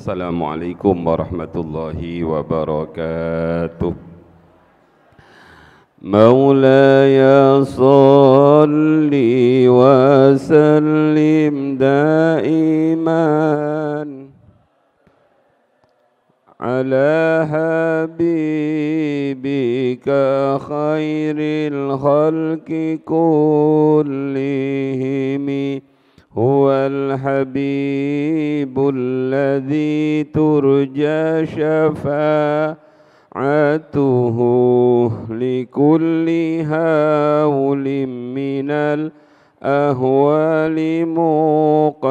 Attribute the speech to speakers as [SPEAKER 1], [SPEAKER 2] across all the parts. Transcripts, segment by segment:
[SPEAKER 1] Assalamualaikum warahmatullahi wabarakatuh. Maulaya salli wa sallim daiman ala habibika khairil khalqi kullihimi huwal habibul ladzi turja syafa'atuhu likulli hawlim minal ahwali muqtahami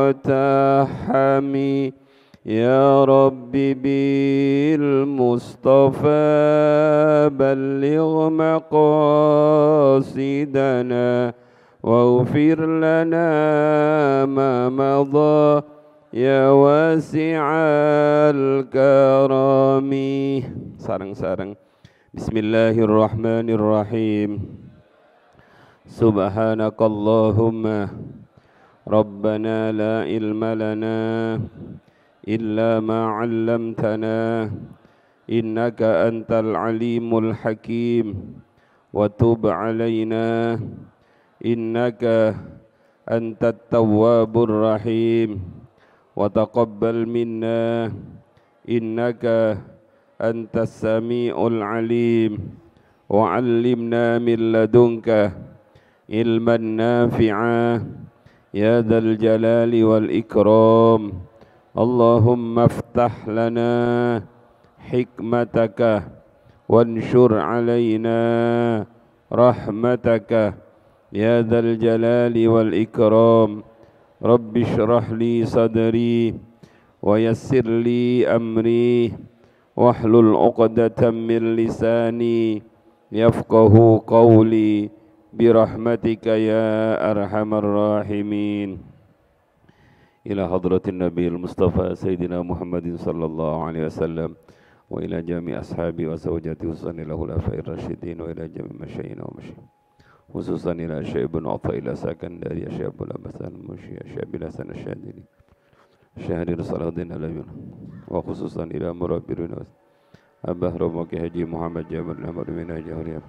[SPEAKER 1] ya rabbi bil mustafa balligh maqasidana واغفر لنا ما مضى يا واسع الكرم. Sareng-sareng. Bismillahirrahmanirrahim. Subhanakallahumma Rabbana la ilma lana illa ma 'allamtana innaka antal alimul hakim wa tub 'alaina innaka antat tawwabur rahim wa taqabbal minna innaka antas sami'ul alim wa 'allimna min ladunka ilman nafi'a ya dzal jalali wal ikram. Allahumma iftah lana hikmataka wanshur 'alaina rahmataka ya dzal jalali wal ikram. Rabbi shrah li sadri wa yassir li amri wahlul 'uqdatam min lisani yafqahu qawli birahmatika ya arhamar rahimin. Ila hadratin nabiyil mustafa sayyidina Muhammadin sallallahu alaihi wasallam wa ila jami' ashabi wa zawjati husani lahul afair rasyidin wa ila jami' masyayina wa masyayina khususan ila Syekh Ibn Athaillah Sakandari Syekh Abdul Abasan Musyih Syekh Bilasan Syadili Syahrir Salahuddin Alamin wa khususan ila Murabbirun Abah Romoki Haji Muhammad Jamal Ahmad bin Haji Huriyam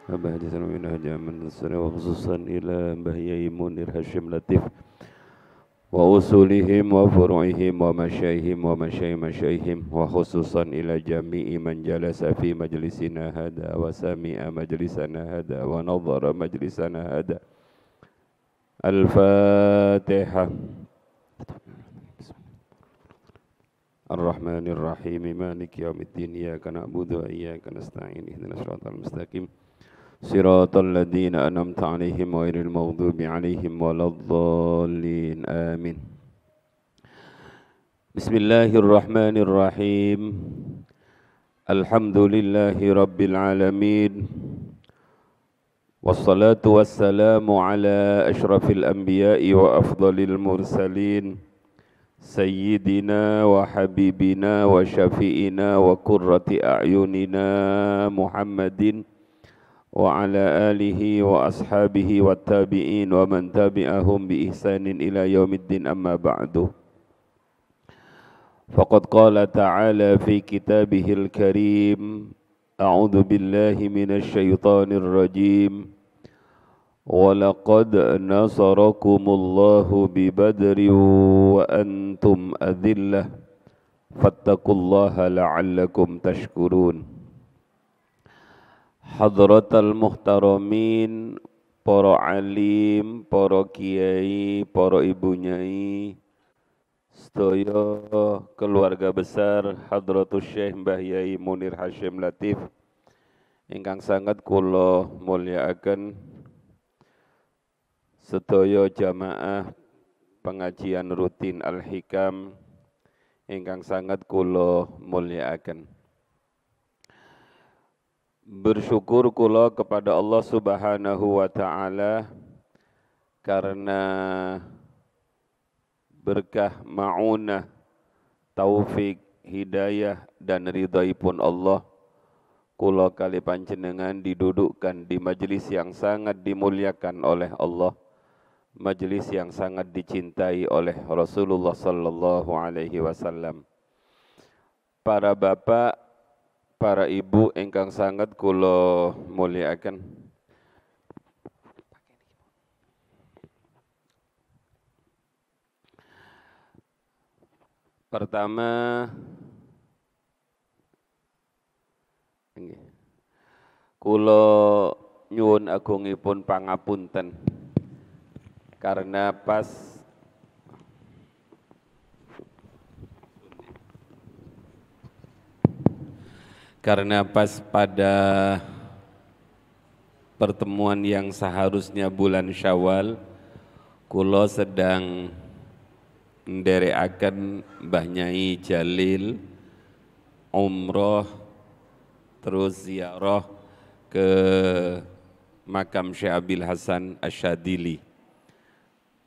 [SPEAKER 1] Abah Haji Salam bin Haji Aman wa khususan ila Mbah Yai Munir Hashim Latif wa usulihim wa furu'ihim wa masyaihim wa masyaih-masyaihim wa khususan ila jami'i man jalasa fi majlisina hada wa sami'a majlisana hada wa nadhara majlisana hada. Al-Fatihah. Ar-Rahmanir Rahim Maliki yaumiddin iyyaka na'budu wa iyyaka nasta'in ihdinas siratal mustaqim Siratal ladzina an'amta 'alaihim ghairil maghdubi 'alaihim waladdallin. Amin. Bismillahirrahmanirrahim. Alhamdulillahi rabbil alamin. Wassalatu wassalamu ala asyrafil anbiya'i wa afdalil mursalin sayyidina wa habibina wa syafi'ina wa qurrati a'yunina Muhammadin wa ala alihi wa ashabihi wa tabi'in wa man tabi'ahum bi ihsanin ila yaumiddin amma ba'du. Faqad qala ta'ala fi kitabihil karim a'udzu billahi minasy syaithanir rajim wa laqad nasarakumullahu bi badrin wa antum adillah fattaqullaha la'allakum tashkurun. Hadratal muhtaramin, para alim, para kiai, para ibu nyai, sedaya keluarga besar Hadratus Syekh Mbah Yai Munir Hashim Latif ingkang sangat kula mulyakaken, sedaya jamaah pengajian rutin Al-Hikam ingkang sangat kula mulyakaken. Bersyukur kula kepada Allah Subhanahu wa taala karena berkah ma'unah, taufik, hidayah dan ridhaipun Allah, kula kali panjenengan didudukkan di majelis yang sangat dimuliakan oleh Allah, majelis yang sangat dicintai oleh Rasulullah sallallahu alaihi wasallam. para bapak, para ibu ingkang sanget kula mulyakaken. Pertama, kula nyuwun agungipun pangapunten karena pas pada pertemuan yang seharusnya bulan Syawal, kula sedang nderekaken Mbah Nyai Jalil umroh terus ziarah ke makam Syekh Abil Hasan Asyadili,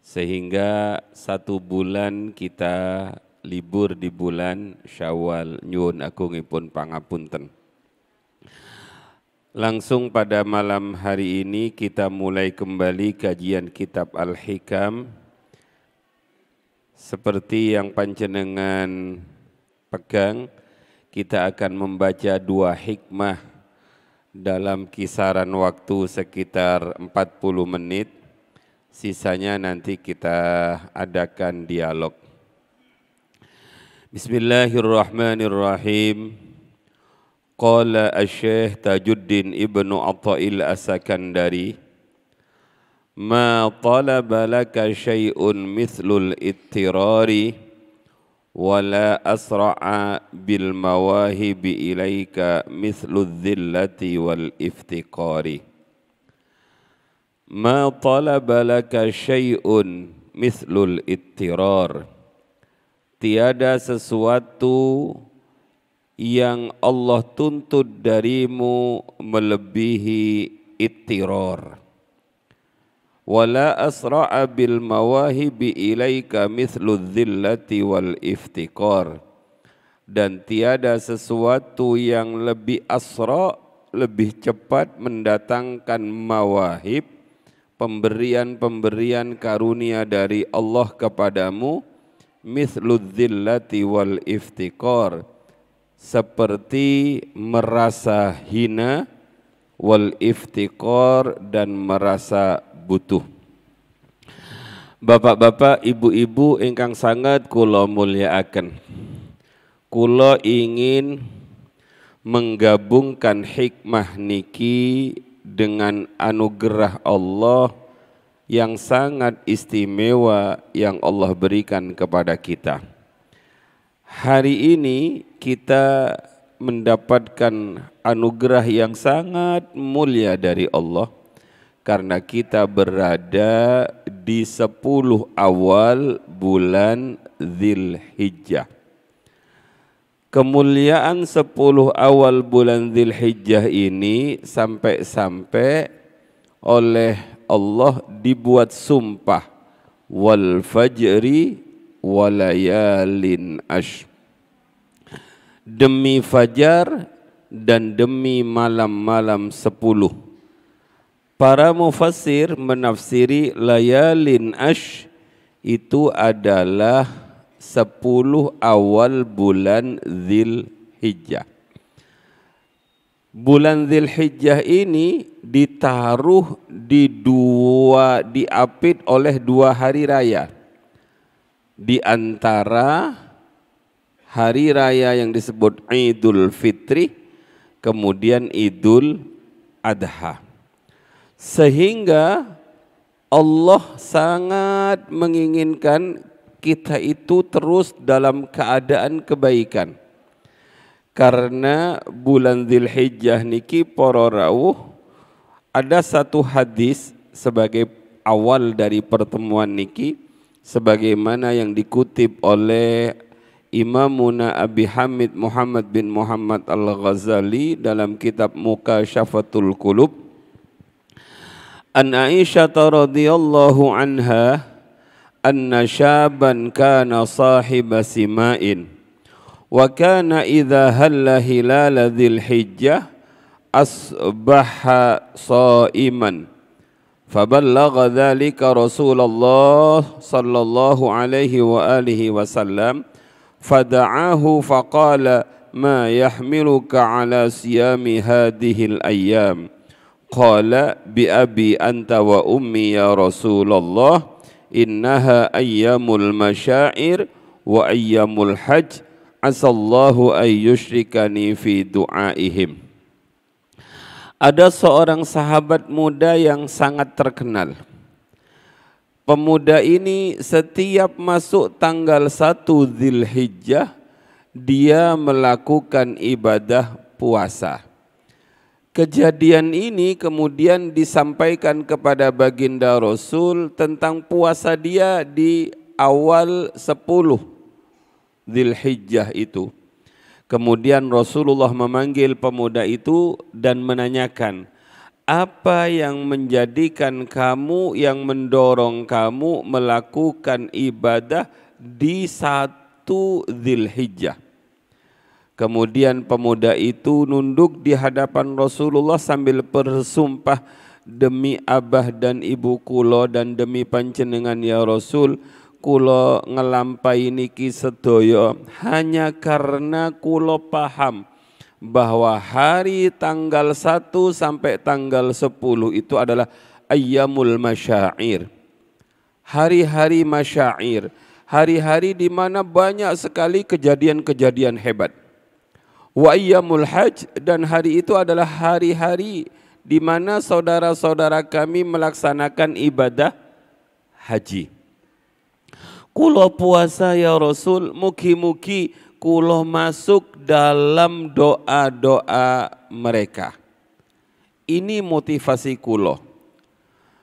[SPEAKER 1] sehingga 1 bulan kita libur di bulan Syawal. Nyuwun agungipun pangapunten. Langsung pada malam hari ini kita mulai kembali kajian kitab Al-Hikam. Seperti yang panjenengan pegang, kita akan membaca 2 hikmah dalam kisaran waktu sekitar 40 menit. Sisanya nanti kita adakan dialog. Bismillahirrahmanirrahim. Qala Asy-Syaikh Tajuddin Ibnu Athail As-Sakandari, ma talaba laka syai'un mithlul ittirari wala asra'a bil mawahibi ilaika mithlul dhillati wal iftiqari. Ma talaba laka syai'un mithlul ittirar, tiada sesuatu yang Allah tuntut darimu melebihi ittirar. Wala asra'a bil mawahibi ilaika mithlu dhillati wal iftiqar, dan tiada sesuatu yang lebih asra', lebih cepat mendatangkan mawahib, pemberian-pemberian karunia dari Allah kepadamu, mithlu dhillati wal iftiqar, seperti merasa hina, wal iftiqar, dan merasa butuh. Bapak-bapak, ibu-ibu ingkang sangat kula mulyakaken, kula ingin menggabungkan hikmah niki dengan anugerah Allah yang sangat istimewa yang Allah berikan kepada kita. Hari ini kita mendapatkan anugerah yang sangat mulia dari Allah, karena kita berada di 10 awal bulan Dzulhijjah. Kemuliaan 10 awal bulan Dzulhijjah ini sampai-sampai oleh Allah dibuat sumpah, wal fajri walayalin ash, demi fajar dan demi malam-malam 10. Para mufassir menafsiri layalin ash itu adalah 10 awal bulan Dzulhijjah. Bulan Dzulhijjah ini ditaruh diapit oleh 2 hari raya. Di antara hari raya yang disebut Idul Fitri, kemudian Idul Adha. Sehingga Allah sangat menginginkan kita itu terus dalam keadaan kebaikan. Karena bulan Dzulhijjah niki para rawuh, ada satu hadis sebagai awal dari pertemuan niki, sebagaimana yang dikutip oleh Imamuna Abi Hamid Muhammad bin Muhammad Al-Ghazali dalam kitab Mukasyafatul Qulub. An Aisyah radhiyallahu anha anna syaban kana sahiba sima'in wa kana idza halla hilal dzulhijjah asbaha shaiman faballagha dzalika Rasulullah sallallahu alaihi wa alihi wasallam fada'ahu faqala ma yahmiluka ala siyami hadhil ayyam. Qala bi abi anta wa ummi ya Rasulullah, innaha ayyamul masyair wa ayyamul hajj, asallahu ay yusyrikani fi du'aihim. Ada seorang sahabat muda yang sangat terkenal. Pemuda ini setiap masuk tanggal 1 Dzulhijjah dia melakukan ibadah puasa. Kejadian ini kemudian disampaikan kepada baginda Rasul tentang puasa dia di awal 10 Dzulhijjah itu. Kemudian Rasulullah memanggil pemuda itu dan menanyakan, apa yang menjadikan kamu, yang mendorong kamu melakukan ibadah di 1 Dzulhijjah? Kemudian pemuda itu nunduk di hadapan Rasulullah sambil bersumpah, demi abah dan ibu kulo dan demi panjenengan ya Rasul, kulo ngelampai niki sedaya hanya karena kulo paham bahwa hari tanggal 1 sampai tanggal 10 itu adalah ayyamul masyair. Hari-hari masyair, hari-hari di mana banyak sekali kejadian-kejadian hebat. Wa ayyamul hajj, dan hari itu adalah hari-hari di mana saudara-saudara kami melaksanakan ibadah haji. Kulo puasa ya Rasul, mugi-mugi kulo masuk dalam doa-doa mereka. Ini motivasi kulo.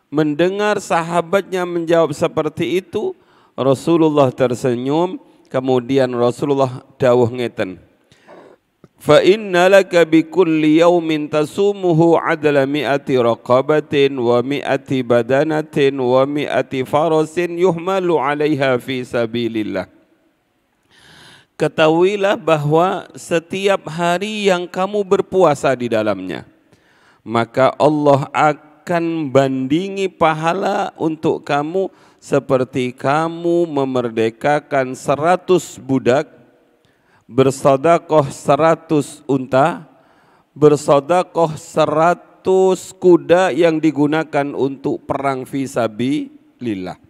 [SPEAKER 1] Mendengar sahabatnya menjawab seperti itu, Rasulullah tersenyum, kemudian Rasulullah dawuh ngeten, fa inna laka bi kulli yaumin tasumuhu adla mi'ati raqabatin wa mi'ati badanatin wa mi'ati farasin yuhmalu 'alaiha fi sabilillah. Ketahuilah bahwa setiap hari yang kamu berpuasa di dalamnya, maka Allah akan bandingi pahala untuk kamu seperti kamu memerdekakan 100 budak, bersedekah 100 unta, bersedekah 100 kuda yang digunakan untuk perang fisabilillah.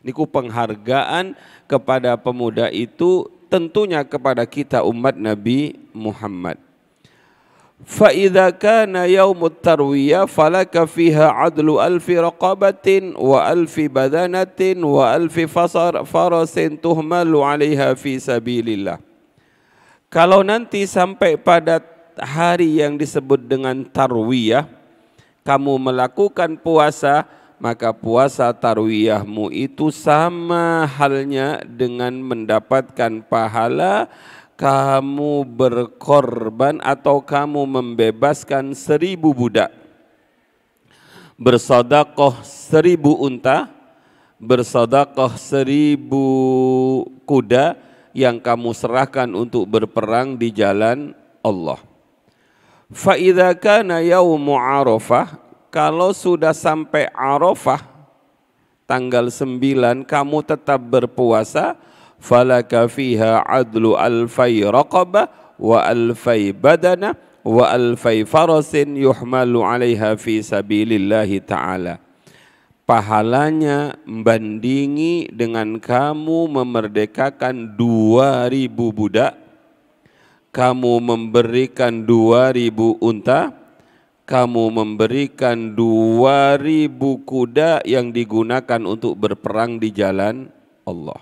[SPEAKER 1] Niku penghargaan kepada pemuda itu, tentunya kepada kita umat Nabi Muhammad. Fa idza kana yaumut tarwiyah falaka fiha adlu alfi raqabatin wa alfi badanatin wa alfi farasin tuhmalu 'alaiha fi sabilillah. Kalau nanti sampai pada hari yang disebut dengan tarwiyah, kamu melakukan puasa, maka puasa tarwiyahmu itu sama halnya dengan mendapatkan pahala kamu berkorban atau kamu membebaskan 1000 budak, bersedekah 1000 unta, bersedekah 1000 kuda yang kamu serahkan untuk berperang di jalan Allah. Fa idza kana yaumu Arafah, kalau sudah sampai Arafah tanggal 9 kamu tetap berpuasa, falaka fiha adlu alfai raqabah wa alfai badana wa alfai farasin yuhmalu 'alaiha fi sabilillahi ta'ala. Pahalanya membandingi dengan kamu memerdekakan 2000 budak, kamu memberikan 2000 unta, kamu memberikan 2000 kuda yang digunakan untuk berperang di jalan Allah.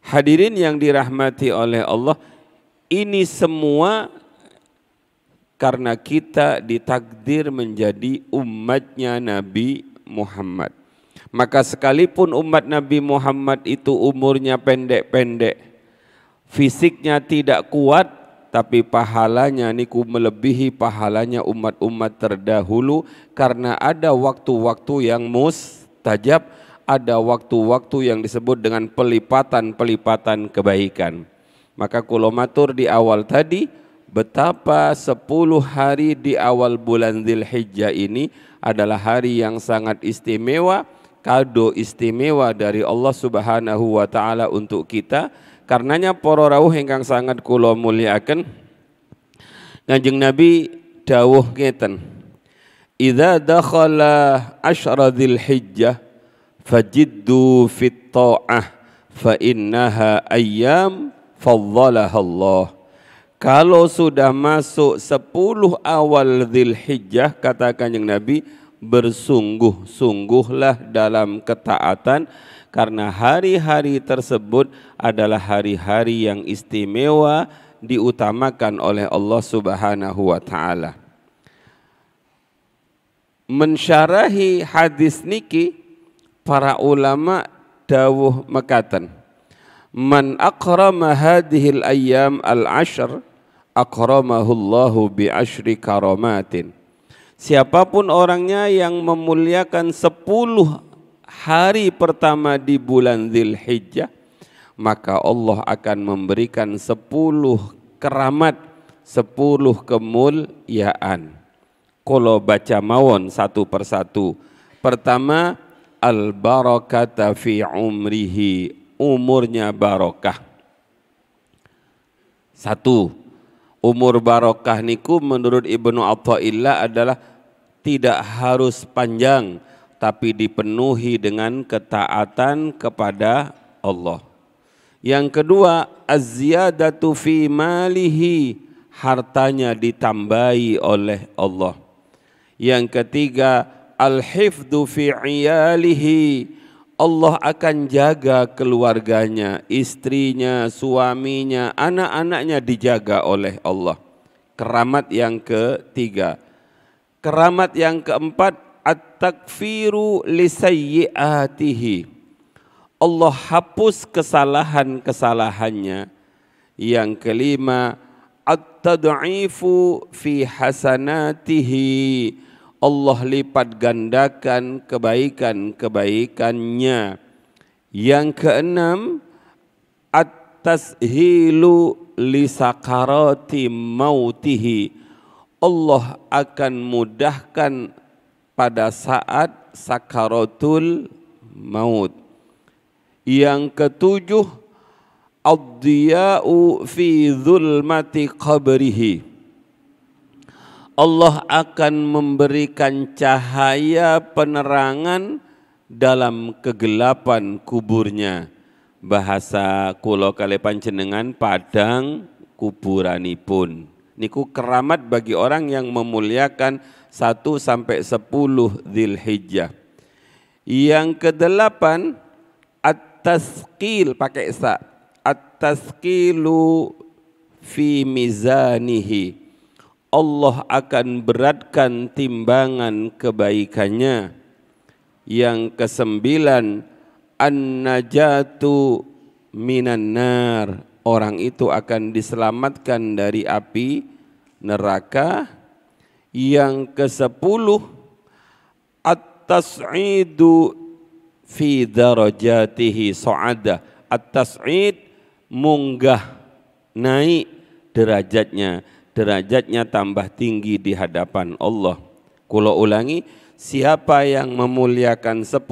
[SPEAKER 1] Hadirin yang dirahmati oleh Allah, ini semua karena kita ditakdir menjadi umatnya Nabi Muhammad. Maka sekalipun umat Nabi Muhammad itu umurnya pendek-pendek, fisiknya tidak kuat, tapi pahalanya niku melebihi pahalanya umat-umat terdahulu, karena ada waktu-waktu yang mustajab, ada waktu-waktu yang disebut dengan pelipatan-pelipatan kebaikan. Maka kula matur di awal tadi, betapa 10 hari di awal bulan Dzulhijjah ini adalah hari yang sangat istimewa, kado istimewa dari Allah Subhanahu wa taala untuk kita, Karenanya para rawuh ingkang sangat kula mulyakaken, Kanjeng Nabi dawuh ngeten, idza dakhala asyra dzulhijjah fajiddu fit ta'ah fa innaha ayyam faddalaha Allah. Kalau sudah masuk 10 awal Dzulhijjah, kata Kanjeng Nabi, bersungguh-sungguhlah dalam ketaatan, karena hari-hari tersebut adalah hari-hari yang istimewa diutamakan oleh Allah Subhanahu wa taala. Mensyarahi hadis niki, para ulama dawuh mekaten, man akrama hadhil ayyam al-ashr akramahullahu bi asyri karamatin. Siapapun orangnya yang memuliakan 10 hari pertama di bulan Dzulhijjah, maka Allah akan memberikan 10 keramat, 10 kemuliaan. Kalau baca mawon satu persatu. Pertama, al-barakata fi umrihi, umurnya barokah. Satu, umur barokah niku menurut Ibnu Athaillah adalah tidak harus panjang, tapi dipenuhi dengan ketaatan kepada Allah. Yang kedua, az-ziyadatu fi malihi, hartanya ditambahi oleh Allah. Yang ketiga, al-hifdzu fi iyalihi, Allah akan jaga keluarganya, istrinya, suaminya, anak-anaknya dijaga oleh Allah. Keramat yang ketiga. Keramat yang keempat, at-takfiru li sayyiatihi, Allah hapus kesalahan-kesalahannya. Yang kelima, at-tad'ifu fi hasanatihi, Allah lipat gandakan kebaikan-kebaikannya. Yang keenam, at-tashilu li sakarati mautihi, Allah akan mudahkan pada saat sakaratul maut. Yang ketujuh, ad-diya'u fi zulmati qabrihi, Allah akan memberikan cahaya penerangan dalam kegelapan kuburnya. Bahasa kula kali panjenengan padang kuburanipun. Niku keramat bagi orang yang memuliakan 1 sampai 10 Dzulhijjah. Yang kedelapan, at-tasqil, pakai sa, at-tasqilu fi mizanihi, Allah akan beratkan timbangan kebaikannya. Yang kesembilan, an-najatu minan nar, orang itu akan diselamatkan dari api neraka. Yang ke-10, at-tas'idu fi darajatihi so'adah, at-tas'id, munggah, naik derajatnya tambah tinggi di hadapan Allah. Kula ulangi, siapa yang memuliakan 10,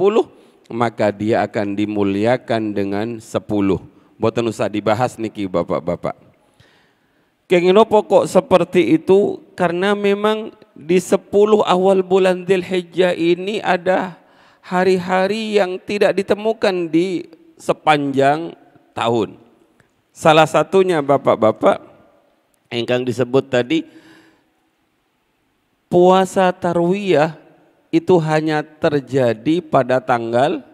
[SPEAKER 1] maka dia akan dimuliakan dengan 10. Mboten usah dibahas niki bapak-bapak. Kenging napa kok seperti itu? Karena memang di 10 awal bulan Dzulhijjah ini ada hari-hari yang tidak ditemukan di sepanjang tahun. Salah satunya bapak-bapak ingkang disebut tadi, puasa tarwiyah itu hanya terjadi pada tanggal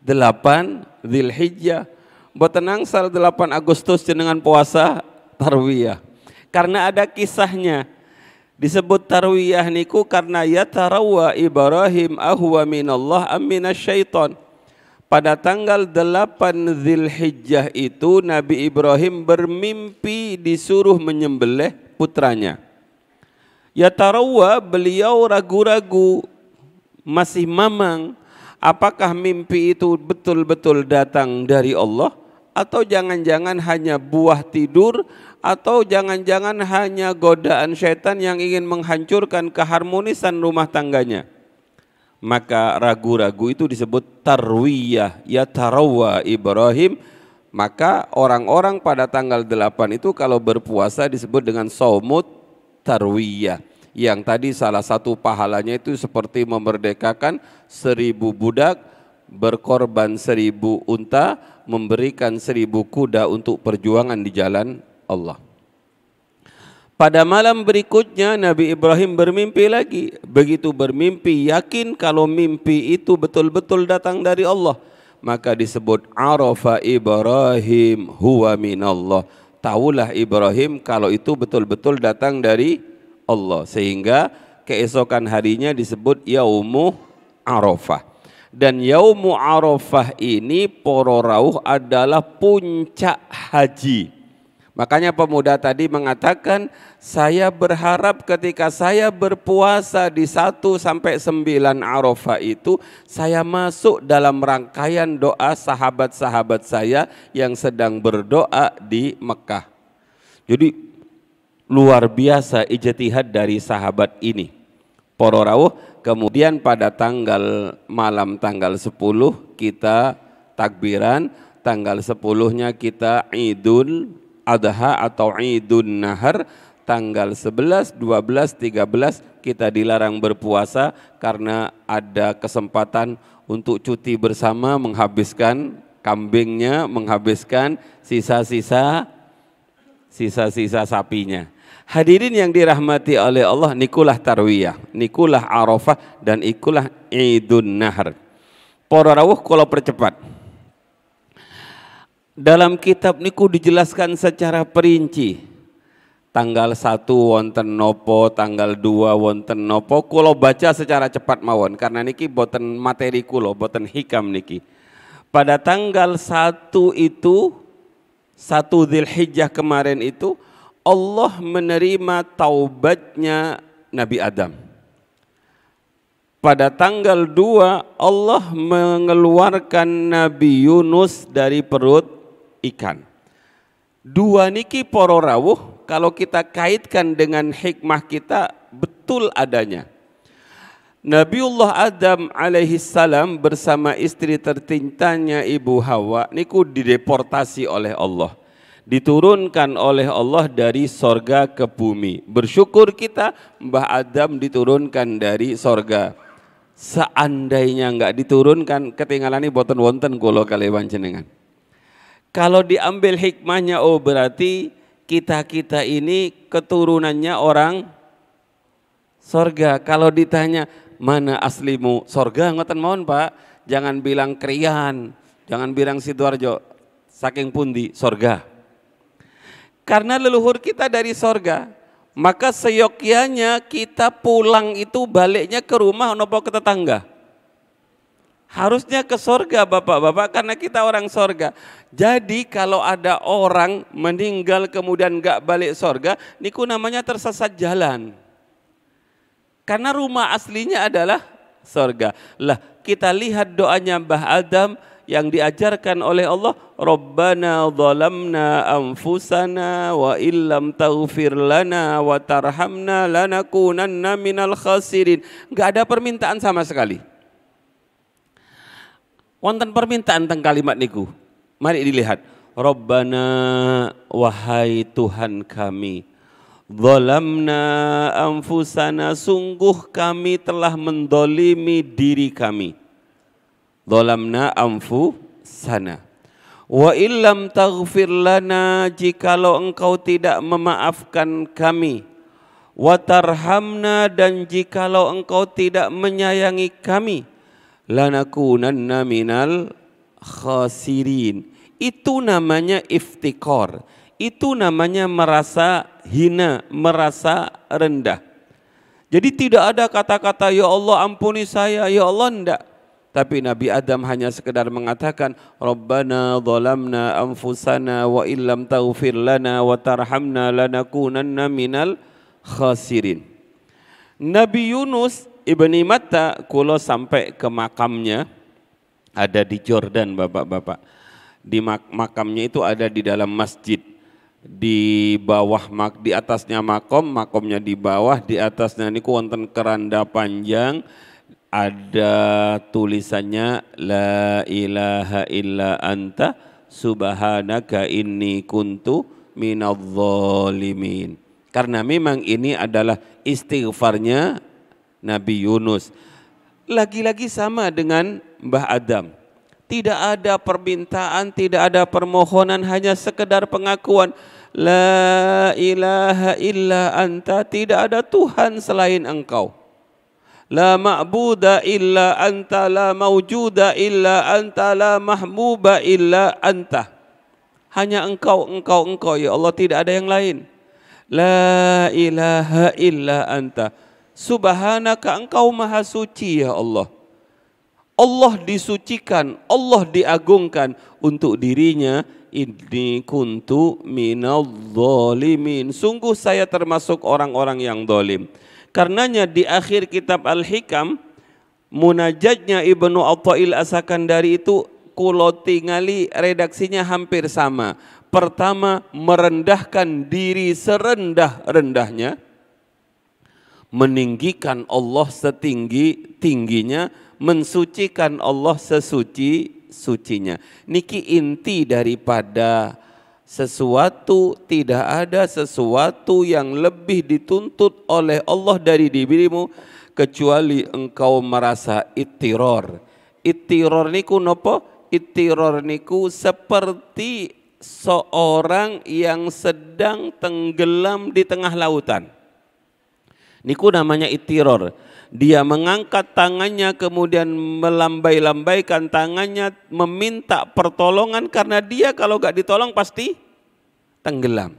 [SPEAKER 1] 8 Dzulhijjah. Mboten angsal 8 Agustus jenengan puasa tarwiyah. Karena ada kisahnya. Disebut tarwiyah niku karena yatarawwa Ibrahim ahwa minallah am minasyaiton. Pada tanggal 8 Dzulhijjah itu Nabi Ibrahim bermimpi disuruh menyembelih putranya. Yatarawwa, beliau ragu-ragu, masih mamang, apakah mimpi itu betul-betul datang dari Allah, atau jangan-jangan hanya buah tidur, atau jangan-jangan hanya godaan syaitan yang ingin menghancurkan keharmonisan rumah tangganya. Maka ragu-ragu itu disebut tarwiyah. Yatarawwa Ibrahim Maka orang-orang pada tanggal 8 itu kalau berpuasa disebut dengan shaumut tarwiyah. Yang tadi salah satu pahalanya itu seperti memerdekakan 1000 budak, berkorban 1000 unta, memberikan 1000 kuda untuk perjuangan di jalan Allah. Pada malam berikutnya Nabi Ibrahim bermimpi lagi. Begitu bermimpi yakin kalau mimpi itu betul-betul datang dari Allah, maka disebut arafa Ibrahim huwa minallah. Tahulah Ibrahim kalau itu betul-betul datang dari Allah, sehingga keesokan harinya disebut Yaumu Arafah. Dan Yaumu Arafah ini poro rawuh adalah puncak haji. Makanya pemuda tadi mengatakan, saya berharap ketika saya berpuasa di 1 sampai 9 Arafah itu, saya masuk dalam rangkaian doa sahabat-sahabat saya yang sedang berdoa di Mekah. Jadi luar biasa ijtihad dari sahabat ini. Para rawuh, kemudian pada malam tanggal 10 kita takbiran, tanggal 10-nya kita Idul Adha atau Idun Nahar, tanggal 11, 12, 13 kita dilarang berpuasa karena ada kesempatan untuk cuti bersama, menghabiskan kambingnya, menghabiskan sisa-sisa sapinya. Hadirin yang dirahmati oleh Allah, nikulah tarwiyah, nikulah Arafah, dan ikulah Idun Nahar. Para rawuh kalau percepat. Dalam kitab niku dijelaskan secara perinci. Tanggal 1 wonten nopo, tanggal 2 wonten nopo. Kulo baca secara cepat mawon karena niki boten materi kulo, boten hikam niki. Pada tanggal 1 itu, 1 Dzulhijjah kemarin itu, Allah menerima taubatnya Nabi Adam. Pada tanggal 2 Allah mengeluarkan Nabi Yunus dari perut ikan. 2 niki para rawuh kalau kita kaitkan dengan hikmah kita betul adanya. Nabiullah Adam alaihi salam bersama istri tercintanya Ibu Hawa niku dideportasi oleh Allah. Diturunkan oleh Allah dari sorga ke bumi. Bersyukur kita Mbah Adam diturunkan dari sorga. Seandainya enggak diturunkan, ketinggalan ini boten wonten kula kaliwan jenengan. Kalau diambil hikmahnya, oh berarti kita ini keturunannya orang sorga. Kalau ditanya mana aslimu sorga, ngoten mohon Pak, jangan bilang Krian, jangan bilang Sidoarjo, saking pundi sorga. Karena leluhur kita dari sorga, maka seyogyanya kita pulang itu baliknya ke rumah nopo ke tetangga. Harusnya ke sorga bapak-bapak karena kita orang sorga. Jadi kalau ada orang meninggal kemudian gak balik sorga, niku namanya tersesat jalan. Karena rumah aslinya adalah sorga. Lah kita lihat doanya Mbah Adam yang diajarkan oleh Allah. Rabbana zalamna anfusana wa illam taghfir lana wa tarhamna lanakunanna minal khasirin. Gak ada permintaan sama sekali. Wonten permintaan tentang kalimat niku. Mari dilihat. Rabbana, wahai Tuhan kami, zalamna anfusana, sungguh kami telah mendolimi diri kami. Zalamna anfusana. Wa illam taghfir lana, jikalau engkau tidak memaafkan kami. Wa tarhamna, dan jikalau engkau tidak menyayangi kami. Lanakunanna minal khasirin. Itu namanya iftikor. Itu namanya merasa hina, merasa rendah. Jadi tidak ada kata-kata ya Allah ampuni saya, ya Allah, enggak. Tapi Nabi Adam hanya sekedar mengatakan Rabbana zalamna anfusana wa illam taghfir lana wa tarhamna lanakunanna minal khasirin. Nabi Yunus Ibni Matta, kulo sampai ke makamnya, ada di Jordan bapak-bapak. Di makamnya itu ada di dalam masjid. Di bawah, di atasnya makomnya di bawah, di atasnya niku wonten keranda panjang, ada tulisannya La ilaha illa anta subhanaka inni kuntu minadh-dhalimin. Karena memang ini adalah istighfarnya Nabi Yunus. Lagi-lagi sama dengan Mbah Adam. Tidak ada permintaan, tidak ada permohonan, hanya sekedar pengakuan. La ilaha illa anta, tidak ada Tuhan selain engkau. La ma'buda illa anta, la mawjuda illa anta, la mahmuba illa anta. Hanya engkau ya Allah, tidak ada yang lain. La ilaha illa anta. Subhanaka, engkau maha suci ya Allah. Allah disucikan, Allah diagungkan untuk dirinya. Inni kuntu minadh-dhalimin. Sungguh saya termasuk orang-orang yang zalim. Karenanya di akhir kitab Al-Hikam, munajatnya Ibnu Athail As-Sakandari itu kulo tingali redaksinya hampir sama. Pertama, merendahkan diri serendah-rendahnya, meninggikan Allah setinggi-tingginya, mensucikan Allah sesuci-sucinya. Niki inti daripada sesuatu, tidak ada sesuatu yang lebih dituntut oleh Allah dari dirimu kecuali engkau merasa ittiror. Ittiror niku nopo? Ittiror niku seperti seorang yang sedang tenggelam di tengah lautan. Niku namanya ittiror. Dia mengangkat tangannya kemudian melambai-lambaikan tangannya meminta pertolongan karena dia kalau gak ditolong pasti tenggelam.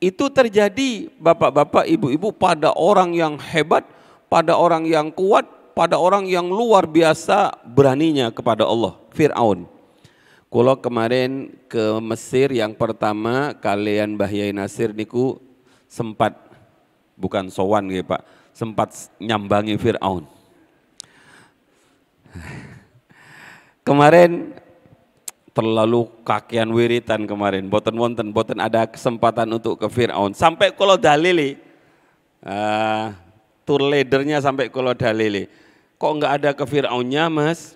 [SPEAKER 1] Itu terjadi bapak-bapak, ibu-ibu pada orang yang hebat, pada orang yang kuat, pada orang yang luar biasa beraninya kepada Allah, Fir'aun. Kalau kemarin ke Mesir yang pertama kalian Mbah Yai Nasir niku sempat, bukan sowan gitu Pak, sempat nyambangi Fir'aun. Kemarin terlalu kakean wiritan kemarin, boten ada kesempatan untuk ke Fir'aun. Sampai kalau dalili, tour leadernya sampai kalau dalili, kok enggak ada ke Fir'aunnya Mas?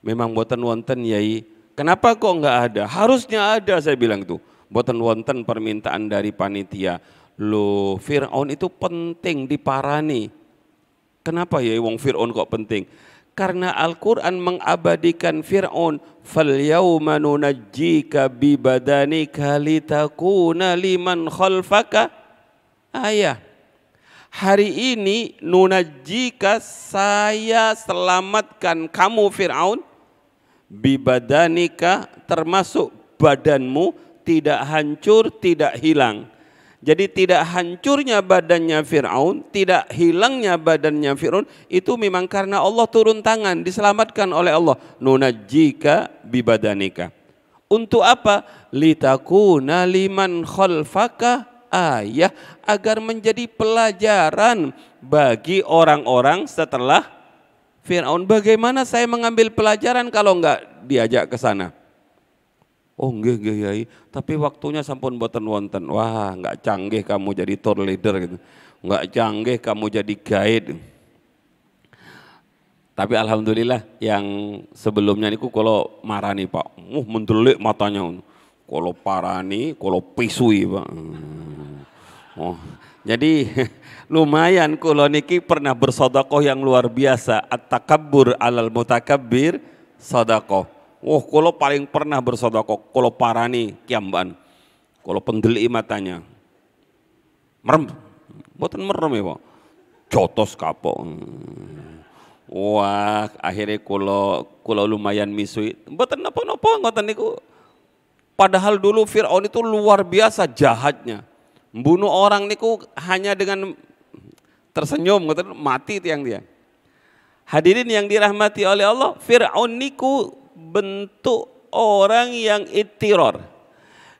[SPEAKER 1] Memang boten wonten Yai. Kenapa kok enggak ada? Harusnya ada, saya bilang tuh. Boten wonten permintaan dari panitia. Loh, Fir'aun itu penting diparani. Kenapa ya wong Fir'aun kok penting? Karena Al-Quran mengabadikan Fir'aun. Falyawma nunajjika bibadanika litakuna liman khalfaka ayah. Hari ini nunajjika, saya selamatkan kamu Fir'aun. Bibadanika, termasuk badanmu, tidak hancur, tidak hilang. Jadi tidak hancurnya badannya Fir'aun, tidak hilangnya badannya Fir'aun, itu memang karena Allah turun tangan, diselamatkan oleh Allah. Nunajjika bibadanika. Untuk apa? Litakuna liman khalfaka ayah, agar menjadi pelajaran bagi orang-orang setelah Fir'aun. Bagaimana saya mengambil pelajaran kalau enggak diajak ke sana? Oh nggih Yai, tapi waktunya sampun boten wonten. Wah, enggak canggih kamu jadi tour leader gitu. Enggak canggih kamu jadi guide. Tapi alhamdulillah yang sebelumnya niku kalau marani Pak, mendelik matanya. Kalau parani, kalau pisui Pak. Oh, jadi lumayan kalau niki pernah bersedekah yang luar biasa. At-takabbur alal mutakabbir sedekah. Oh, kalau paling pernah bersedekah, kalau parani kiamban, kalau pendelik matanya, merem, boten merem ya Pak, jotos kapok. Wah, akhirnya kalau lumayan misui, boten napa-napa ngoten niku. Padahal dulu Fir'aun itu luar biasa jahatnya, membunuh orang niku hanya dengan tersenyum, ngoten mati tiang dia. Hadirin yang dirahmati oleh Allah, Fir'aun niku bentuk orang yang ittiror.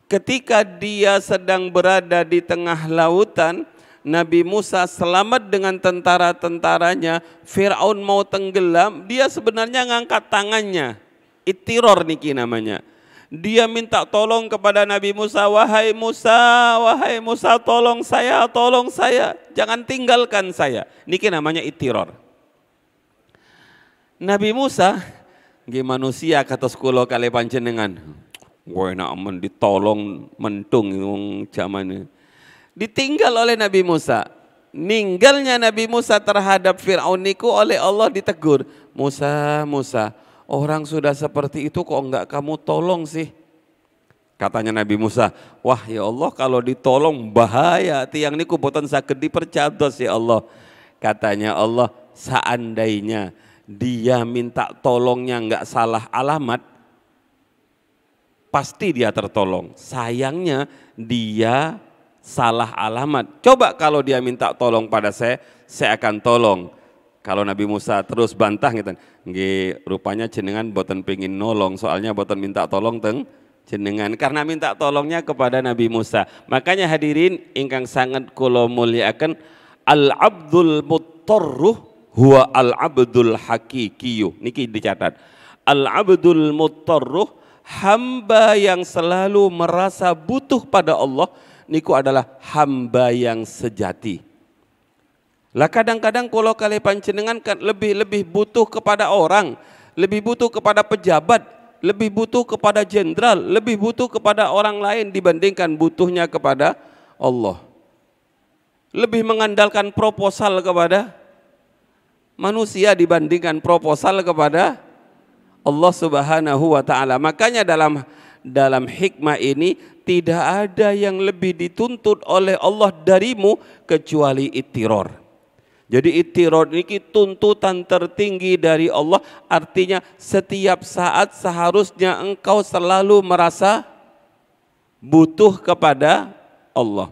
[SPEAKER 1] Ketika dia sedang berada di tengah lautan, Nabi Musa selamat dengan tentara-tentaranya, Fir'aun mau tenggelam, dia sebenarnya ngangkat tangannya. Ittiror niki namanya. Dia minta tolong kepada Nabi Musa, wahai Musa, tolong saya, jangan tinggalkan saya. Niki namanya ittiror. Nabi Musa, nggih manusia kata sekolah kali panjenengan, Gue nak men ditolong mentung yang zamannya. Ditinggal oleh Nabi Musa. Ninggalnya Nabi Musa terhadap Fir'aun niku oleh Allah ditegur. Musa, Musa, orang sudah seperti itu kok enggak kamu tolong sih? Katanya Nabi Musa, wah ya Allah kalau ditolong bahaya, tiang niku boten saged dipercados ya Allah. Katanya Allah, seandainya dia minta tolongnya enggak salah alamat, pasti dia tertolong. Sayangnya dia salah alamat. Coba kalau dia minta tolong pada saya akan tolong. Kalau Nabi Musa terus bantah gitu, nggih rupanya jenengan boten pengin nolong, soalnya boten minta tolong teng jenengan, karena minta tolongnya kepada Nabi Musa. Makanya hadirin ingkang sangat kula mulyakaken, al-abdul muttarruh huwa al-abdul hakikiyu. Niki dicatat. Al-abdul muttarruh, hamba yang selalu merasa butuh pada Allah, niku adalah hamba yang sejati. Lah kadang-kadang kalau kali panjenengan kan lebih butuh kepada orang, lebih butuh kepada pejabat, lebih butuh kepada jenderal, lebih butuh kepada orang lain dibandingkan butuhnya kepada Allah. Lebih mengandalkan proposal kepada manusia dibandingkan proposal kepada Allah Subhanahu wa taala. Makanya dalam hikmah ini tidak ada yang lebih dituntut oleh Allah darimu kecuali ittiror. Jadi ittiror ini tuntutan tertinggi dari Allah, artinya setiap saat seharusnya engkau selalu merasa butuh kepada Allah.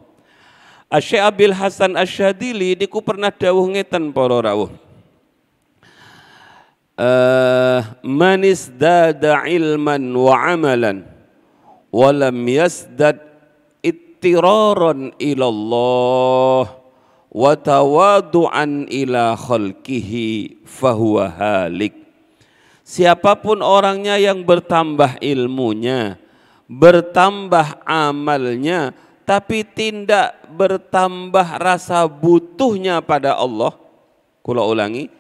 [SPEAKER 1] Asy-Syaikh Abil Hasan Asy-Syadzili niku pernah dawuh ngeten para rawuh. Man isdada ilman wa amalan wa lam yasdad ittiraran ilallah wa tawadu'an ila khalqihi fahuwa halik. Siapapun orangnya yang bertambah ilmunya, bertambah amalnya, tapi tidak bertambah rasa butuhnya pada Allah. Kula ulangi,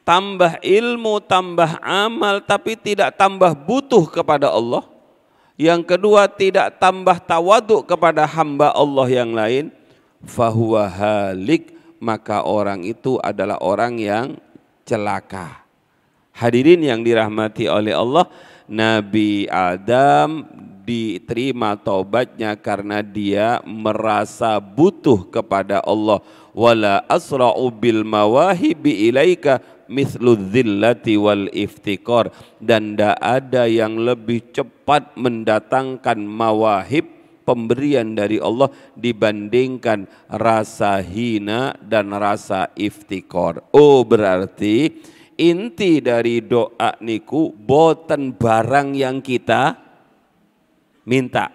[SPEAKER 1] tambah ilmu, tambah amal, tapi tidak tambah butuh kepada Allah. Yang kedua, tidak tambah tawaduk kepada hamba Allah yang lain. Fahuwa halik, maka orang itu adalah orang yang celaka. Hadirin yang dirahmati oleh Allah, Nabi Adam diterima taubatnya karena dia merasa butuh kepada Allah. Wala asra'u bil mawahibi ilaika mithlu dzillati wal iftikar, dan tidak ada yang lebih cepat mendatangkan mawahib, pemberian dari Allah, dibandingkan rasa hina dan rasa iftikar. Oh, berarti inti dari doa niku boten barang yang kita minta.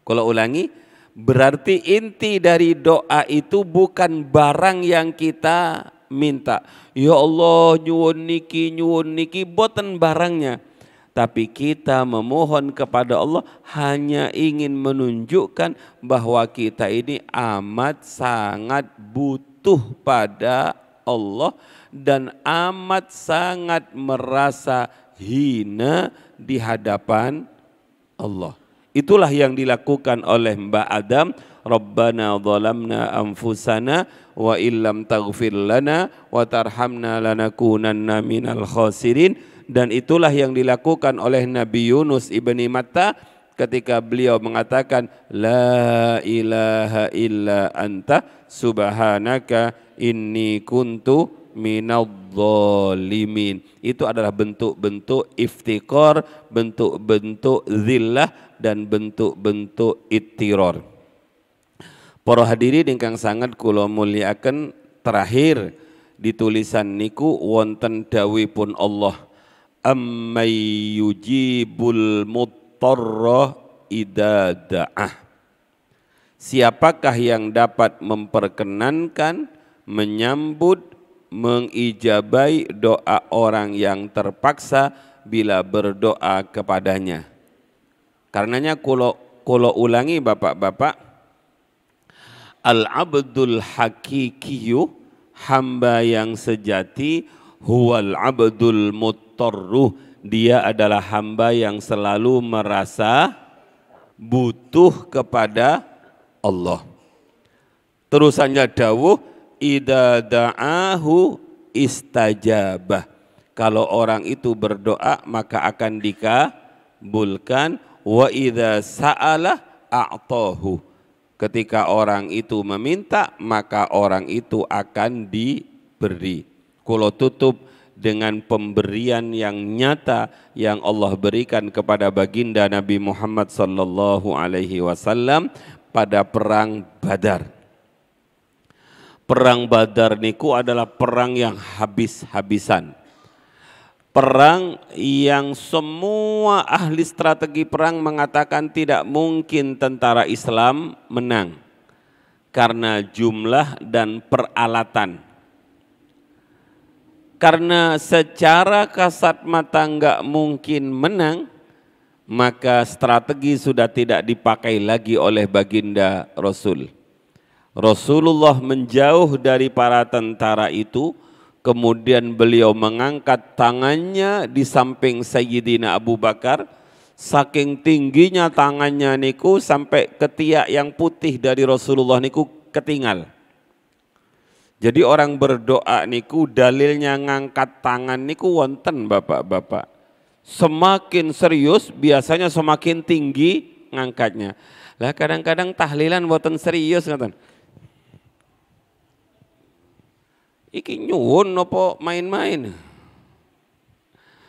[SPEAKER 1] Kalau ulangi, berarti inti dari doa itu bukan barang yang kita minta. Ya Allah nyuwun niki boten barangnya. Tapi kita memohon kepada Allah hanya ingin menunjukkan bahwa kita ini amat sangat butuh pada Allah dan amat sangat merasa hina di hadapan Allah. Itulah yang dilakukan oleh Mbak Adam. Rabbana zalamna anfusana wa illam taghfir lana wa tarhamna lanakunanna minal khasirin. Dan itulah yang dilakukan oleh Nabi Yunus ibni Matta ketika beliau mengatakan la ilaha illa anta subhanaka inni kuntu minadh-dhalimin. Itu adalah bentuk-bentuk iftikar, bentuk-bentuk zillah, dan bentuk-bentuk ittiror. Para hadirin ingkang sangat kula mulyakaken, terakhir di tulisan niku wonten dawuhipun Allah, ammay yujibul muttarra idza da'ah. Siapakah yang dapat memperkenankan, menyambut, mengijabai doa orang yang terpaksa bila berdoa kepadanya. Karenanya kulo ulangi bapak-bapak, al-abdul hakikiyu, hamba yang sejati, huwal abdul muttarruh, dia adalah hamba yang selalu merasa butuh kepada Allah. Terusannya dawuh, idza da'ahu istajabah. Kalau orang itu berdoa maka akan dikabulkan. Wa idza sa'ala a'tahu. Ketika orang itu meminta maka orang itu akan diberi. Kulo tutup dengan pemberian yang nyata yang Allah berikan kepada baginda Nabi Muhammad sallallahu alaihi wasallam pada perang Badar. Perang Badar niku adalah perang yang habis-habisan. Perang yang semua ahli strategi perang mengatakan tidak mungkin tentara Islam menang karena jumlah dan peralatan. Karena secara kasat mata enggak mungkin menang, maka strategi sudah tidak dipakai lagi oleh baginda Rasul. Rasulullah menjauh dari para tentara itu, kemudian beliau mengangkat tangannya di samping Sayyidina Abu Bakar. Saking tingginya tangannya niku sampai ketiak yang putih dari Rasulullah niku ketinggal. Jadi orang berdoa niku dalilnya ngangkat tangan niku wonten bapak-bapak. Semakin serius biasanya semakin tinggi ngangkatnya. Lah kadang-kadang tahlilan wonten serius ngoten. Iki nyuwun apa main-main.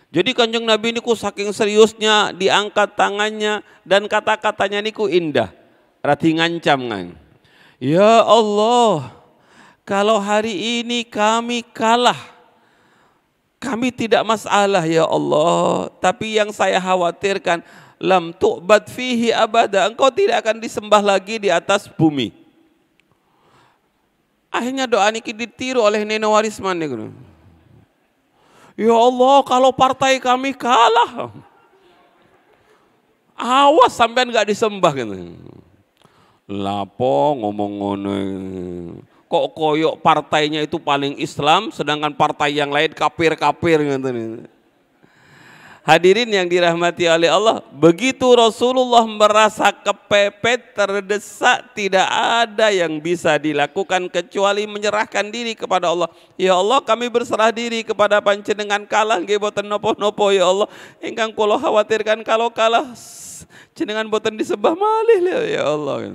[SPEAKER 1] Jadi Kanjeng Nabi niku saking seriusnya diangkat tangannya dan kata-katanya niku indah. Radi ngancam kan. Ya Allah, kalau hari ini kami kalah, kami tidak masalah ya Allah. Tapi yang saya khawatirkan, lam tu'bad fihi abada, engkau tidak akan disembah lagi di atas bumi. Akhirnya doa niki ditiru oleh Neno Warisman. Ya Allah, kalau partai kami kalah, awas sampean nggak disembah gitu. Lapo ngomong ngono. Kok koyok partainya itu paling Islam, sedangkan partai yang lain kafir-kafir gitu. Hadirin yang dirahmati oleh Allah, begitu Rasulullah merasa kepepet, terdesak, tidak ada yang bisa dilakukan kecuali menyerahkan diri kepada Allah. Ya Allah, kami berserah diri kepada panjenengan, kalah nggih boten nopo-nopo ya Allah. Ingkang kula khawatirkan kalau kalah jenengan boten disembah malih ya Allah.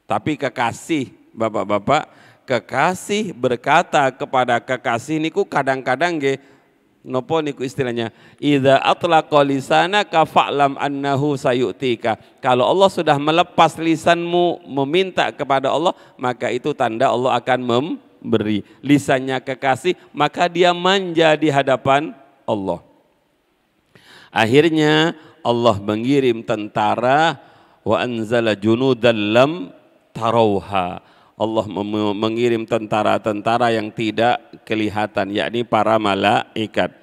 [SPEAKER 1] Tapi kekasih, bapak-bapak, kekasih berkata kepada kekasih niku kadang-kadang nggih nopo niku istilahnya, idza atlaqa lisanaka fa'lam annahu sayu'tika. Kalau Allah sudah melepas lisanmu meminta kepada Allah, maka itu tanda Allah akan memberi. Lisannya kekasih, maka dia manja di hadapan Allah. Akhirnya Allah mengirim tentara, wa anzala junudan lam tarauha. Allah mengirim tentara-tentara yang tidak kelihatan, yakni para malaikat.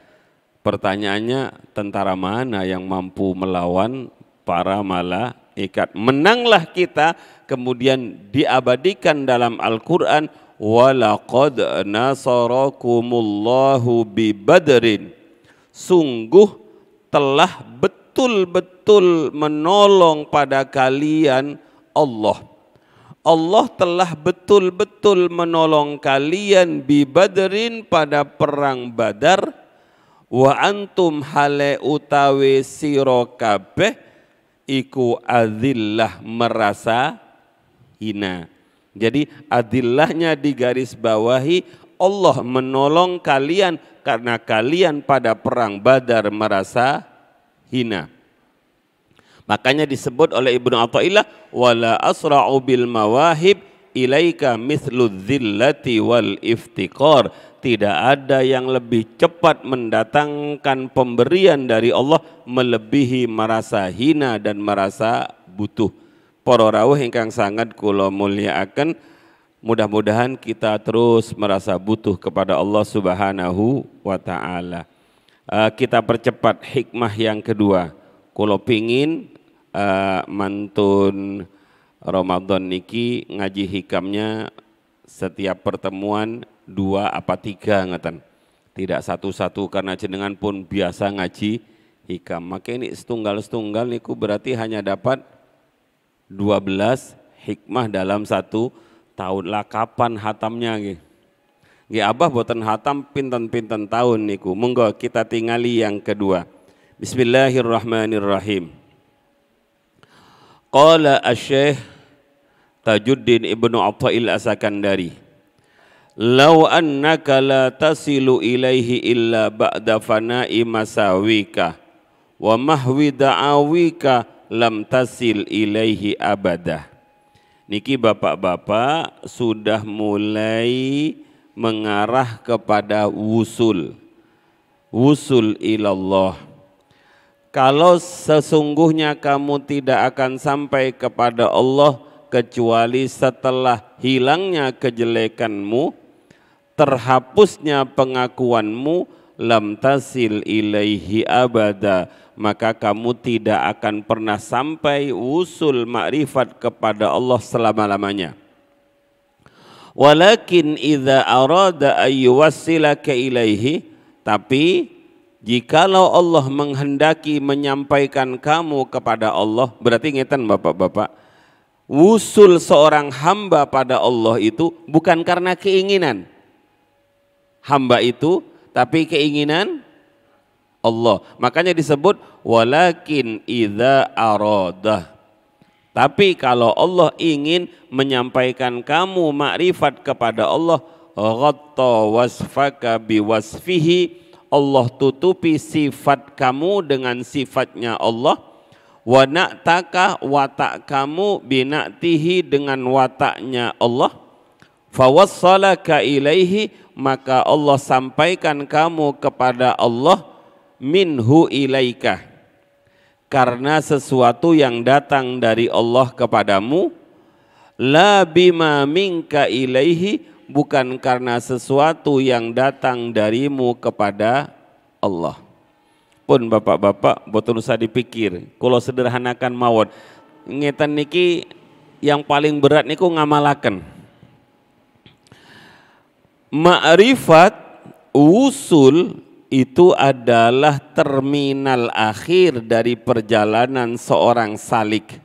[SPEAKER 1] Pertanyaannya, tentara mana yang mampu melawan para malaikat? Menanglah kita, kemudian diabadikan dalam Al-Quran, walaqad nasarakumullahu bi badrin. Sungguh telah betul-betul menolong pada kalian Allah. Allah telah betul-betul menolong kalian bi badrin pada perang Badar, wa antum hale utawi sira kabeh iku adillah merasa hina. Jadi adillahnya digaris bawahi, Allah menolong kalian karena kalian pada perang Badar merasa hina. Makanya disebut oleh Ibnu Athaillah, wala asra'u bil mawahib ilaika mithlu dzillati wal iftiqar. Tidak ada yang lebih cepat mendatangkan pemberian dari Allah melebihi merasa hina dan merasa butuh. Para rawuh ingkang sangat kula mulyakaken, mudah-mudahan kita terus merasa butuh kepada Allah Subhanahu wa taala. Kita percepat hikmah yang kedua. Kula pingin mantun Ramadan niki ngaji hikamnya setiap pertemuan 2 apa 3 ngeten. Tidak satu-satu karena jenengan pun biasa ngaji hikam. Maka ini setunggal-setunggal niku berarti hanya dapat 12 hikmah dalam 1 tahun. Lah kapan hatamnya nggih? Nggih Abah boten hatam pinten-pinten tahun niku. Monggo kita tingali yang kedua. Bismillahirrahmanirrahim. Qala Asy-Syaikh Tajuddin Ibnu Athail As-Sakandari, "Law annaka la tasilu ilaihi illa ba'da fana'i masawika wa mahwi da'awika lam tasil ilaihi abada." Niki bapak-bapak sudah mulai mengarah kepada wusul ilallah. Kalau sesungguhnya kamu tidak akan sampai kepada Allah kecuali setelah hilangnya kejelekanmu, terhapusnya pengakuanmu, lam tasil ilaihi abada, maka kamu tidak akan pernah sampai wusul makrifat kepada Allah selama-lamanya. Walakin idza arada ayyuwassilaka ilaihi, tapi jikalau Allah menghendaki menyampaikan kamu kepada Allah, berarti ngeten bapak-bapak, wusul seorang hamba pada Allah itu bukan karena keinginan hamba itu, tapi keinginan Allah. Makanya disebut walakin idza arada. Tapi kalau Allah ingin menyampaikan kamu makrifat kepada Allah, ghatta wasfaka biwasfihi, Allah tutupi sifat kamu dengan sifatnya Allah, wa na'taka watak kamu bina'tihi dengan wataknya Allah, fawassalaka ilaihi, maka Allah sampaikan kamu kepada Allah, minhu ilaika, karena sesuatu yang datang dari Allah kepadamu, la bima minka ilaihi, bukan karena sesuatu yang datang darimu kepada Allah. Pun bapak-bapak boten usah dipikir, kalau sederhanakan mawon. Ngeten niki yang paling berat niku ngamalaken. Ma'rifat usul itu adalah terminal akhir dari perjalanan seorang salik.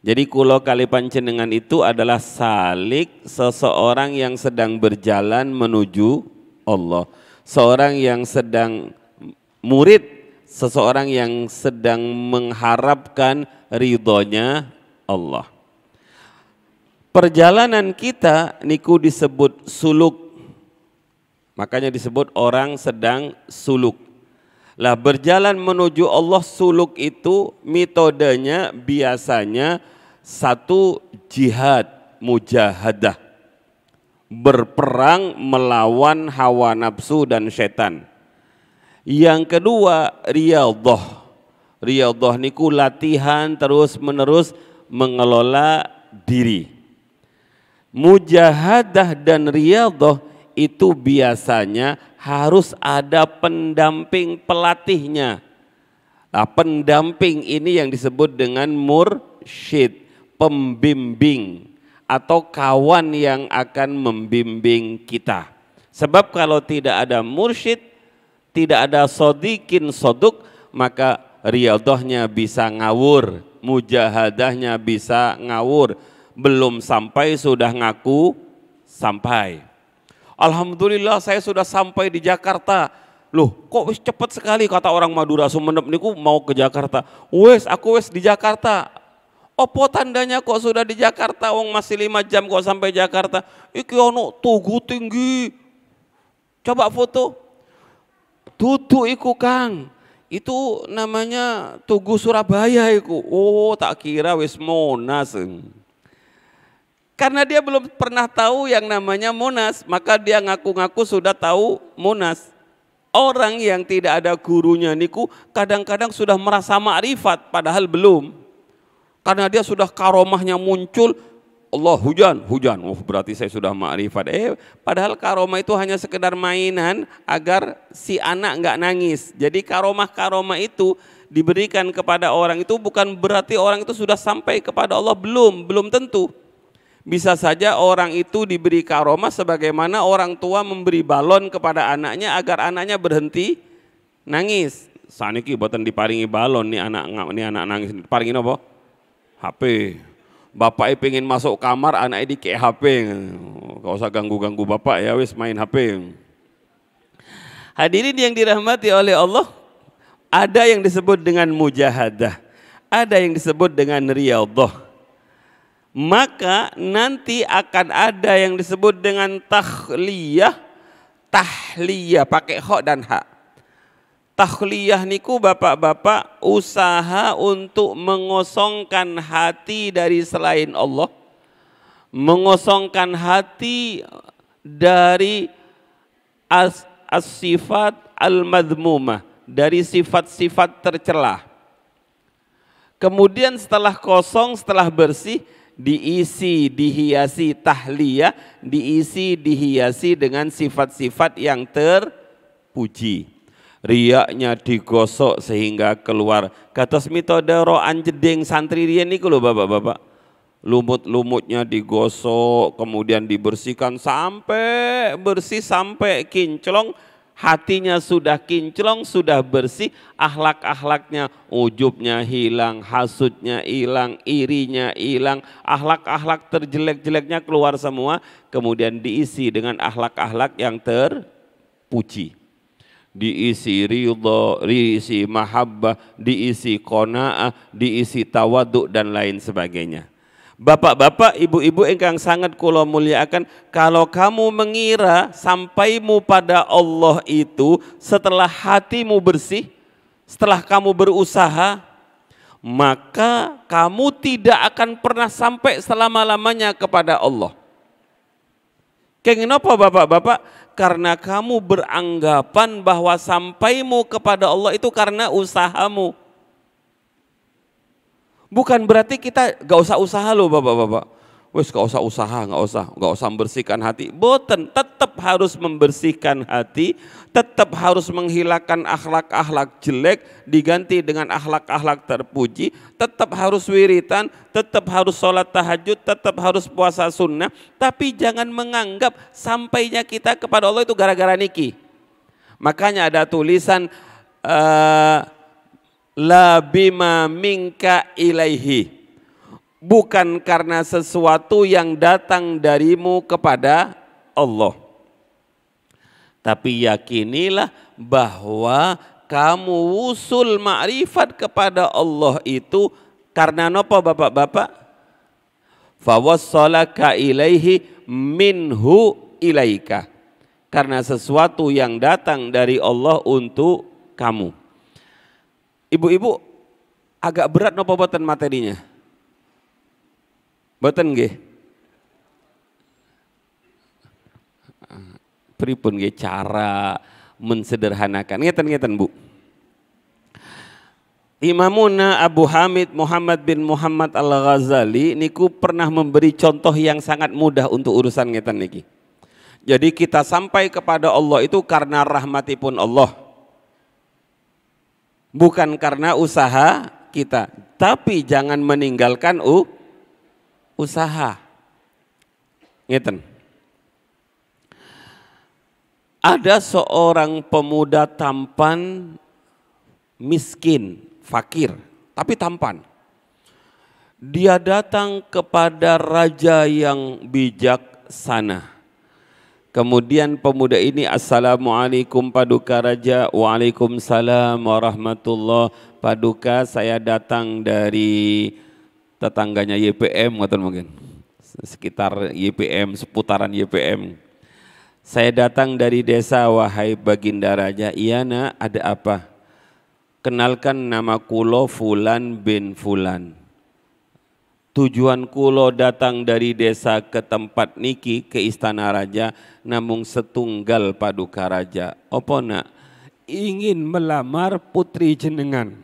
[SPEAKER 1] Jadi kulo kali panjenengan itu adalah salik, seseorang yang sedang berjalan menuju Allah, seorang yang sedang murid, seseorang yang sedang mengharapkan ridhonya Allah. Perjalanan kita niku disebut suluk, makanya disebut orang sedang suluk. Lah berjalan menuju Allah, suluk itu metodenya biasanya satu jihad, mujahadah, berperang melawan hawa nafsu dan setan. Yang kedua riyadhah. Riyadhah niku latihan terus menerus mengelola diri. Mujahadah dan riyadhah itu biasanya harus ada pendamping pelatihnya. Nah, pendamping ini yang disebut dengan mursyid, pembimbing atau kawan yang akan membimbing kita. Sebab kalau tidak ada mursyid, tidak ada sodikin soduk, maka riyadhahnya bisa ngawur, mujahadahnya bisa ngawur, belum sampai sudah ngaku sampai. Alhamdulillah saya sudah sampai di Jakarta. Loh kok cepat sekali, kata orang Madura Sumenep niku mau ke Jakarta. Aku di Jakarta. Opo tandanya kok sudah di Jakarta, wong masih 5 jam kok sampai Jakarta. Iki ono tugu tinggi. Coba foto. Tutu iku Kang. Itu namanya Tugu Surabaya iku. Oh tak kira wis Monas. Karena dia belum pernah tahu yang namanya Monas, maka dia ngaku-ngaku sudah tahu Monas. Orang yang tidak ada gurunya niku kadang-kadang sudah merasa makrifat padahal belum. Karena dia sudah karomahnya muncul, Allah hujan, oh berarti saya sudah makrifat. Padahal karomah itu hanya sekedar mainan agar si anak enggak nangis. Jadi karomah-karomah itu diberikan kepada orang itu bukan berarti orang itu sudah sampai kepada Allah, belum tentu. Bisa saja orang itu diberi karomah sebagaimana orang tua memberi balon kepada anaknya agar anaknya berhenti nangis. Saniki boten diparingi balon nih anak nangis, diparingi apa? HP. Bapak pengen masuk kamar, anaknya dikei HP. Gak usah ganggu-ganggu bapak ya, wis main HP. Hadirin yang dirahmati oleh Allah, ada yang disebut dengan mujahadah, ada yang disebut dengan riyadhah. Maka nanti akan ada yang disebut dengan tahliyah, pakai kha dan ha. Tahliyah niku bapak-bapak usaha untuk mengosongkan hati dari selain Allah, mengosongkan hati dari as-sifat al-madhmumah, dari sifat-sifat tercela. Kemudian setelah kosong, setelah bersih, dihiasi tahliyah, dihiasi dengan sifat-sifat yang terpuji. Riyaknya digosok sehingga keluar. Kados mitode roan jeding santri riyen niku lho bapak-bapak. Lumut-lumutnya digosok, kemudian dibersihkan sampai bersih, sampai kinclong. Hatinya sudah kinclong, sudah bersih, akhlak-akhlaknya, ujubnya hilang, hasudnya hilang, irinya hilang, akhlak-akhlak terjelek-jeleknya keluar semua, kemudian diisi dengan akhlak-akhlak yang terpuji. Diisi ridho, diisi mahabbah, diisi qanaah, diisi tawaduk dan lain sebagainya. Bapak-bapak, ibu-ibu ingkang sangat kula muliakan, kalau kamu mengira sampaimu pada Allah itu setelah hatimu bersih, setelah kamu berusaha, maka kamu tidak akan pernah sampai selama-lamanya kepada Allah. Kenapa bapak-bapak? Karena kamu beranggapan bahwa sampaimu kepada Allah itu karena usahamu. Bukan berarti kita gak usah usaha loh bapak-bapak. Wes gak usah usaha, gak usah membersihkan hati. Boten, tetap harus membersihkan hati, tetap harus menghilangkan akhlak-akhlak jelek, diganti dengan akhlak-akhlak terpuji, tetap harus wiritan, tetap harus sholat tahajud, tetap harus puasa sunnah. Tapi jangan menganggap sampainya kita kepada Allah itu gara-gara niki. Makanya ada tulisan la bima minka ilaihi, bukan karena sesuatu yang datang darimu kepada Allah, tapi yakinilah bahwa kamu wusul ma'rifat kepada Allah itu karena apa bapak-bapak? Fawassalaka ilaihi minhu ilaika, karena sesuatu yang datang dari Allah untuk kamu. Ibu-ibu agak berat napa boten materinya? Boten nggih? Pripun nggih cara mensederhanakan? Ngeten-ngeten Bu. Imamuna Abu Hamid Muhammad bin Muhammad Al-Ghazali niku pernah memberi contoh yang sangat mudah untuk urusan ngeten niki. Jadi kita sampai kepada Allah itu karena rahmatipun Allah. Bukan karena usaha kita, tapi jangan meninggalkan usaha. Ngeten. Ada seorang pemuda tampan, miskin, fakir, tapi tampan. Dia datang kepada raja yang bijaksana. Kemudian pemuda ini, assalamualaikum paduka raja. Waalaikumsalam warahmatullah. Paduka, saya datang dari tetangganya YPM, mungkin sekitar YPM, seputaran YPM. Saya datang dari desa, wahai baginda raja. Iya nak, ada apa? Kenalkan, nama kulo Fulan bin Fulan. Tujuan kulo datang dari desa ke tempat niki, ke istana raja, namung setunggal paduka raja. Apa nak? Ingin melamar putri jenengan.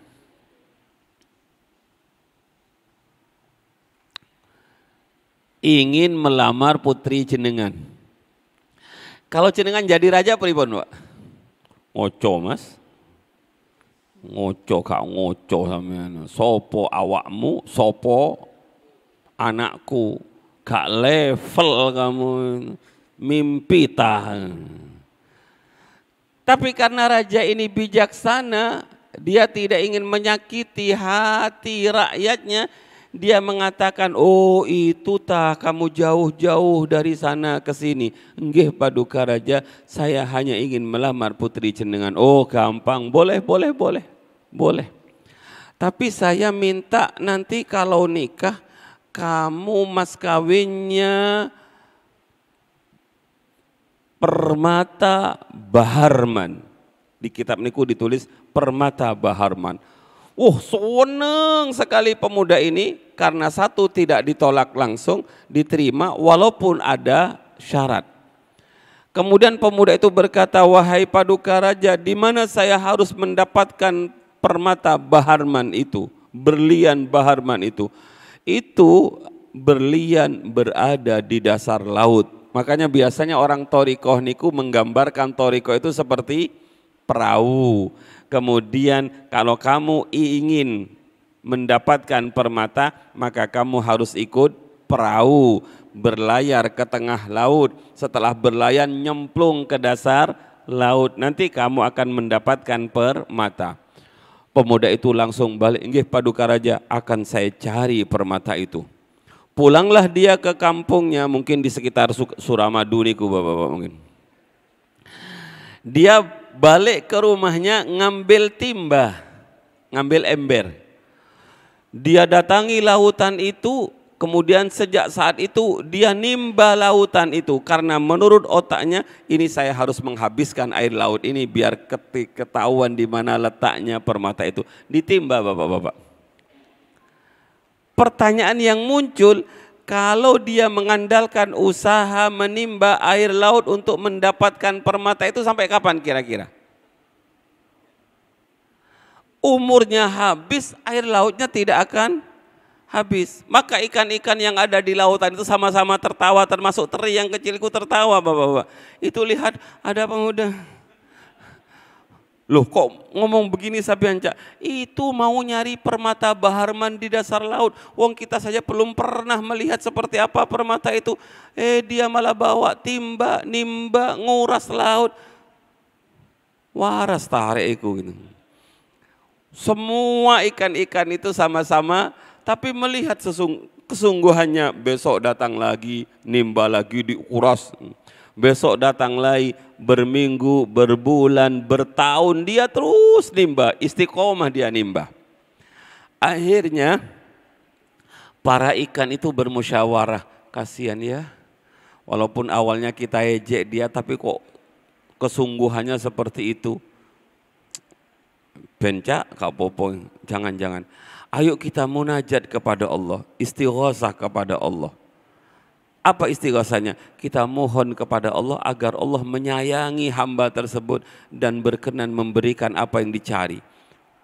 [SPEAKER 1] Ingin melamar putri jenengan. Kalau jenengan jadi raja pripun, Pak? Ngoco, Mas. Ngoco kak ngoco sampean. Sopo awakmu, sopo anakku, Gak level kamu, mimpi tahan. Tapi karena raja ini bijaksana, dia tidak ingin menyakiti hati rakyatnya. Dia mengatakan, oh itu tah kamu jauh-jauh dari sana ke sini. Nggih Paduka Raja, saya hanya ingin melamar putri jenengan. Oh gampang, boleh. Tapi saya minta nanti kalau nikah, kamu mas kawinnya Permata Baharman. Di kitab niku ditulis Permata Baharman. Seneng sekali pemuda ini karena satu tidak ditolak langsung, diterima walaupun ada syarat. Kemudian pemuda itu berkata, wahai Paduka Raja, di mana saya harus mendapatkan permata Baharman itu, berlian Baharman itu? Itu berlian berada di dasar laut. Makanya biasanya orang torikoh niku menggambarkan torikoh itu seperti perahu. Kemudian kalau kamu ingin mendapatkan permata, maka kamu harus ikut perahu, berlayar ke tengah laut. Setelah berlayar nyemplung ke dasar laut, nanti kamu akan mendapatkan permata. Pemuda itu langsung balik, nggih Paduka Raja, akan saya cari permata itu. Pulanglah dia ke kampungnya, mungkin di sekitar Suramadu niku bapak-bapak mungkin. Dia balik ke rumahnya ngambil timba, ngambil ember. Dia datangi lautan itu, kemudian sejak saat itu dia nimba lautan itu. Karena menurut otaknya, ini saya harus menghabiskan air laut ini biar ketahuan di mana letaknya permata itu. Ditimba bapak-bapak. Pertanyaan yang muncul, kalau dia mengandalkan usaha menimba air laut untuk mendapatkan permata itu sampai kapan kira-kira? Umurnya habis, air lautnya tidak akan habis. Maka ikan-ikan yang ada di lautan itu sama-sama tertawa, termasuk teri yang kecil itu tertawa bapak-bapak. Itu lihat ada pemuda. Loh kok ngomong begini Sabianca? Itu mau nyari permata Baharman di dasar laut. Wong kita saja belum pernah melihat seperti apa permata itu. Dia malah bawa timba, nimba, nguras laut. Waras tarik iku gitu. Semua ikan-ikan itu sama-sama, tapi melihat kesungguhannya. Besok datang lagi, nimba lagi diuras. Besok datang lagi, berminggu, berbulan, bertahun, dia terus nimba, istiqomah dia nimba. Akhirnya para ikan itu bermusyawarah, kasihan ya, walaupun awalnya kita ejek dia, tapi kok kesungguhannya seperti itu. Bencak kak Popo, jangan-jangan. Ayo kita munajat kepada Allah, istighosah kepada Allah. Apa istighosahnya? Kita mohon kepada Allah agar Allah menyayangi hamba tersebut dan berkenan memberikan apa yang dicari.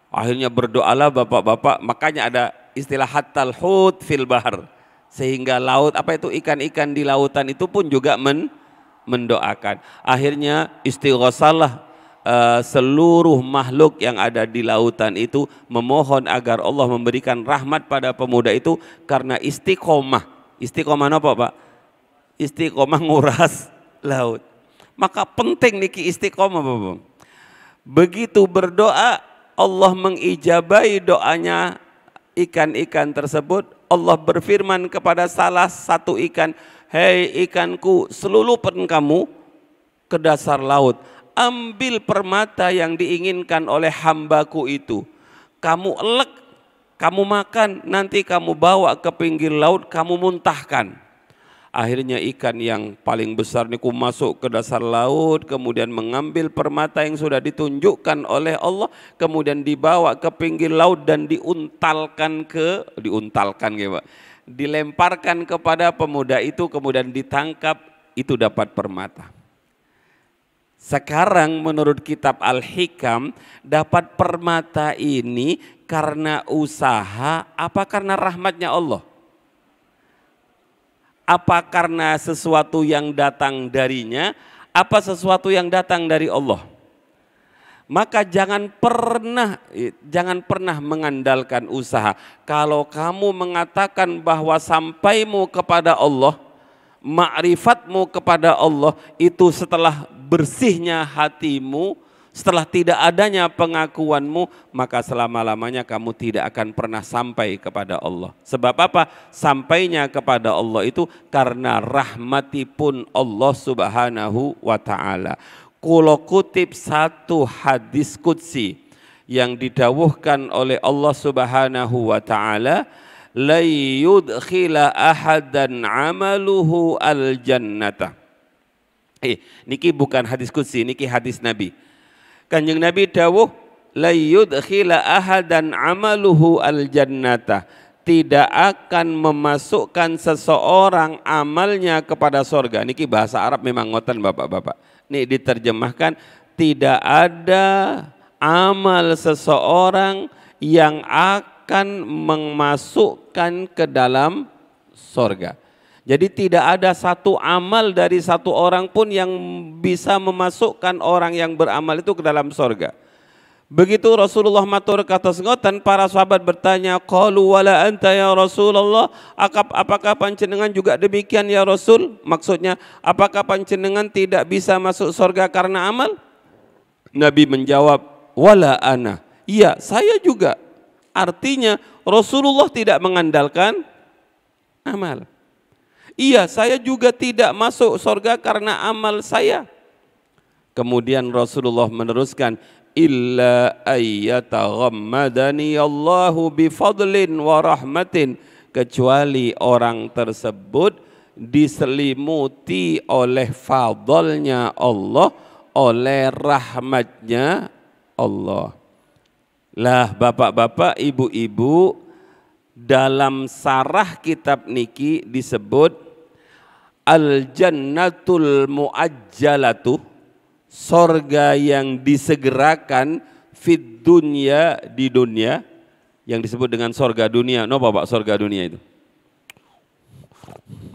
[SPEAKER 1] Akhirnya berdoalah bapak-bapak, makanya ada istilah hattal hut fil bahar. Sehingga laut, apa itu ikan-ikan di lautan itu pun juga mendoakan. Akhirnya istighosahlah seluruh makhluk yang ada di lautan itu memohon agar Allah memberikan rahmat pada pemuda itu karena istiqomah. Istiqomah apa Pak? Istiqomah nguras laut. Maka penting niki istiqomah Bapak. Begitu berdoa, Allah mengijabai doanya ikan-ikan tersebut. Allah berfirman kepada salah satu ikan, hei ikanku, selulupan kamu ke dasar laut. Ambil permata yang diinginkan oleh hambaku itu. Kamu elek, kamu makan, nanti kamu bawa ke pinggir laut, kamu muntahkan. Akhirnya ikan yang paling besar niku masuk ke dasar laut, kemudian mengambil permata yang sudah ditunjukkan oleh Allah, kemudian dibawa ke pinggir laut dan dilemparkan kepada pemuda itu, kemudian ditangkap, itu dapat permata. Sekarang menurut kitab Al-Hikam, dapat permata ini karena usaha apa karena rahmatnya Allah? Apa karena sesuatu yang datang darinya, apa sesuatu yang datang dari Allah? Maka jangan pernah mengandalkan usaha. Kalau kamu mengatakan bahwa sampaimu kepada Allah, ma'rifatmu kepada Allah itu setelah bersihnya hatimu, setelah tidak adanya pengakuanmu, maka selama-lamanya kamu tidak akan pernah sampai kepada Allah. Sebab apa? Sampainya kepada Allah itu karena rahmatipun Allah Subhanahu wa ta'ala. Kulo kutip satu hadis qudsi yang didawuhkan oleh Allah Subhanahu wa ta'ala, la yudkhila ahadan amaluhu al jannata. Niki bukan hadis qudsi, niki hadis Nabi. Kanjeng Nabi dawuh, la yudkhila ahadan amaluhu al jannata. Tidak akan memasukkan seseorang amalnya kepada surga. Niki bahasa Arab memang ngoten Bapak-bapak. Ini diterjemahkan, tidak ada amal seseorang yang akan memasukkan ke dalam surga. Jadi tidak ada satu amal dari satu orang pun yang bisa memasukkan orang yang beramal itu ke dalam surga. Begitu Rasulullah matur katos ngoten, para sahabat bertanya, qalu wala anta ya Rasulullah, apakah panjenengan juga demikian ya Rasul? Maksudnya, apakah panjenengan tidak bisa masuk surga karena amal? Nabi menjawab, wala ana, iya saya juga. Artinya Rasulullah tidak mengandalkan amal. Iya, saya juga tidak masuk surga karena amal saya. Kemudian Rasulullah meneruskan, illa ayyataghammadani Allahu bifadlin wa rahmatin, kecuali orang tersebut diselimuti oleh fadlnya Allah, oleh rahmatnya Allah. Lah bapak-bapak, ibu-ibu, dalam sarah kitab niki disebut al-jannatul muajjalatu, sorga yang disegerakan, fid dunya, di dunia, yang disebut dengan sorga dunia. Napa Pak sorga dunia itu?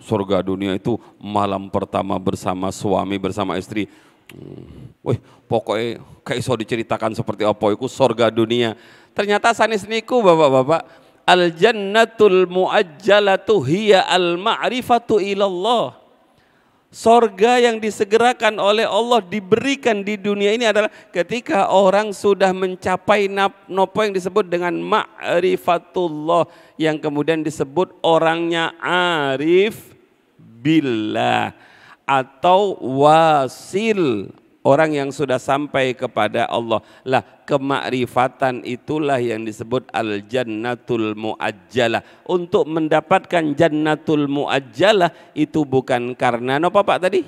[SPEAKER 1] Sorga dunia itu malam pertama bersama suami, bersama istri. Wih, pokoknya kayak iso diceritakan seperti apa itu sorga dunia. Ternyata sanes niku bapak-bapak, al jannatul muajjalatu hiya al ma'rifatu ilallah. Sorga yang disegerakan oleh Allah diberikan di dunia ini adalah ketika orang sudah mencapai nopo yang disebut dengan ma'rifatullah, yang kemudian disebut orangnya arif billah atau wasil, orang yang sudah sampai kepada Allah. Lah kemakrifatan itulah yang disebut al-jannatul muajjalah. Untuk mendapatkan jannatul muajjalah itu bukan karena apa Pak tadi?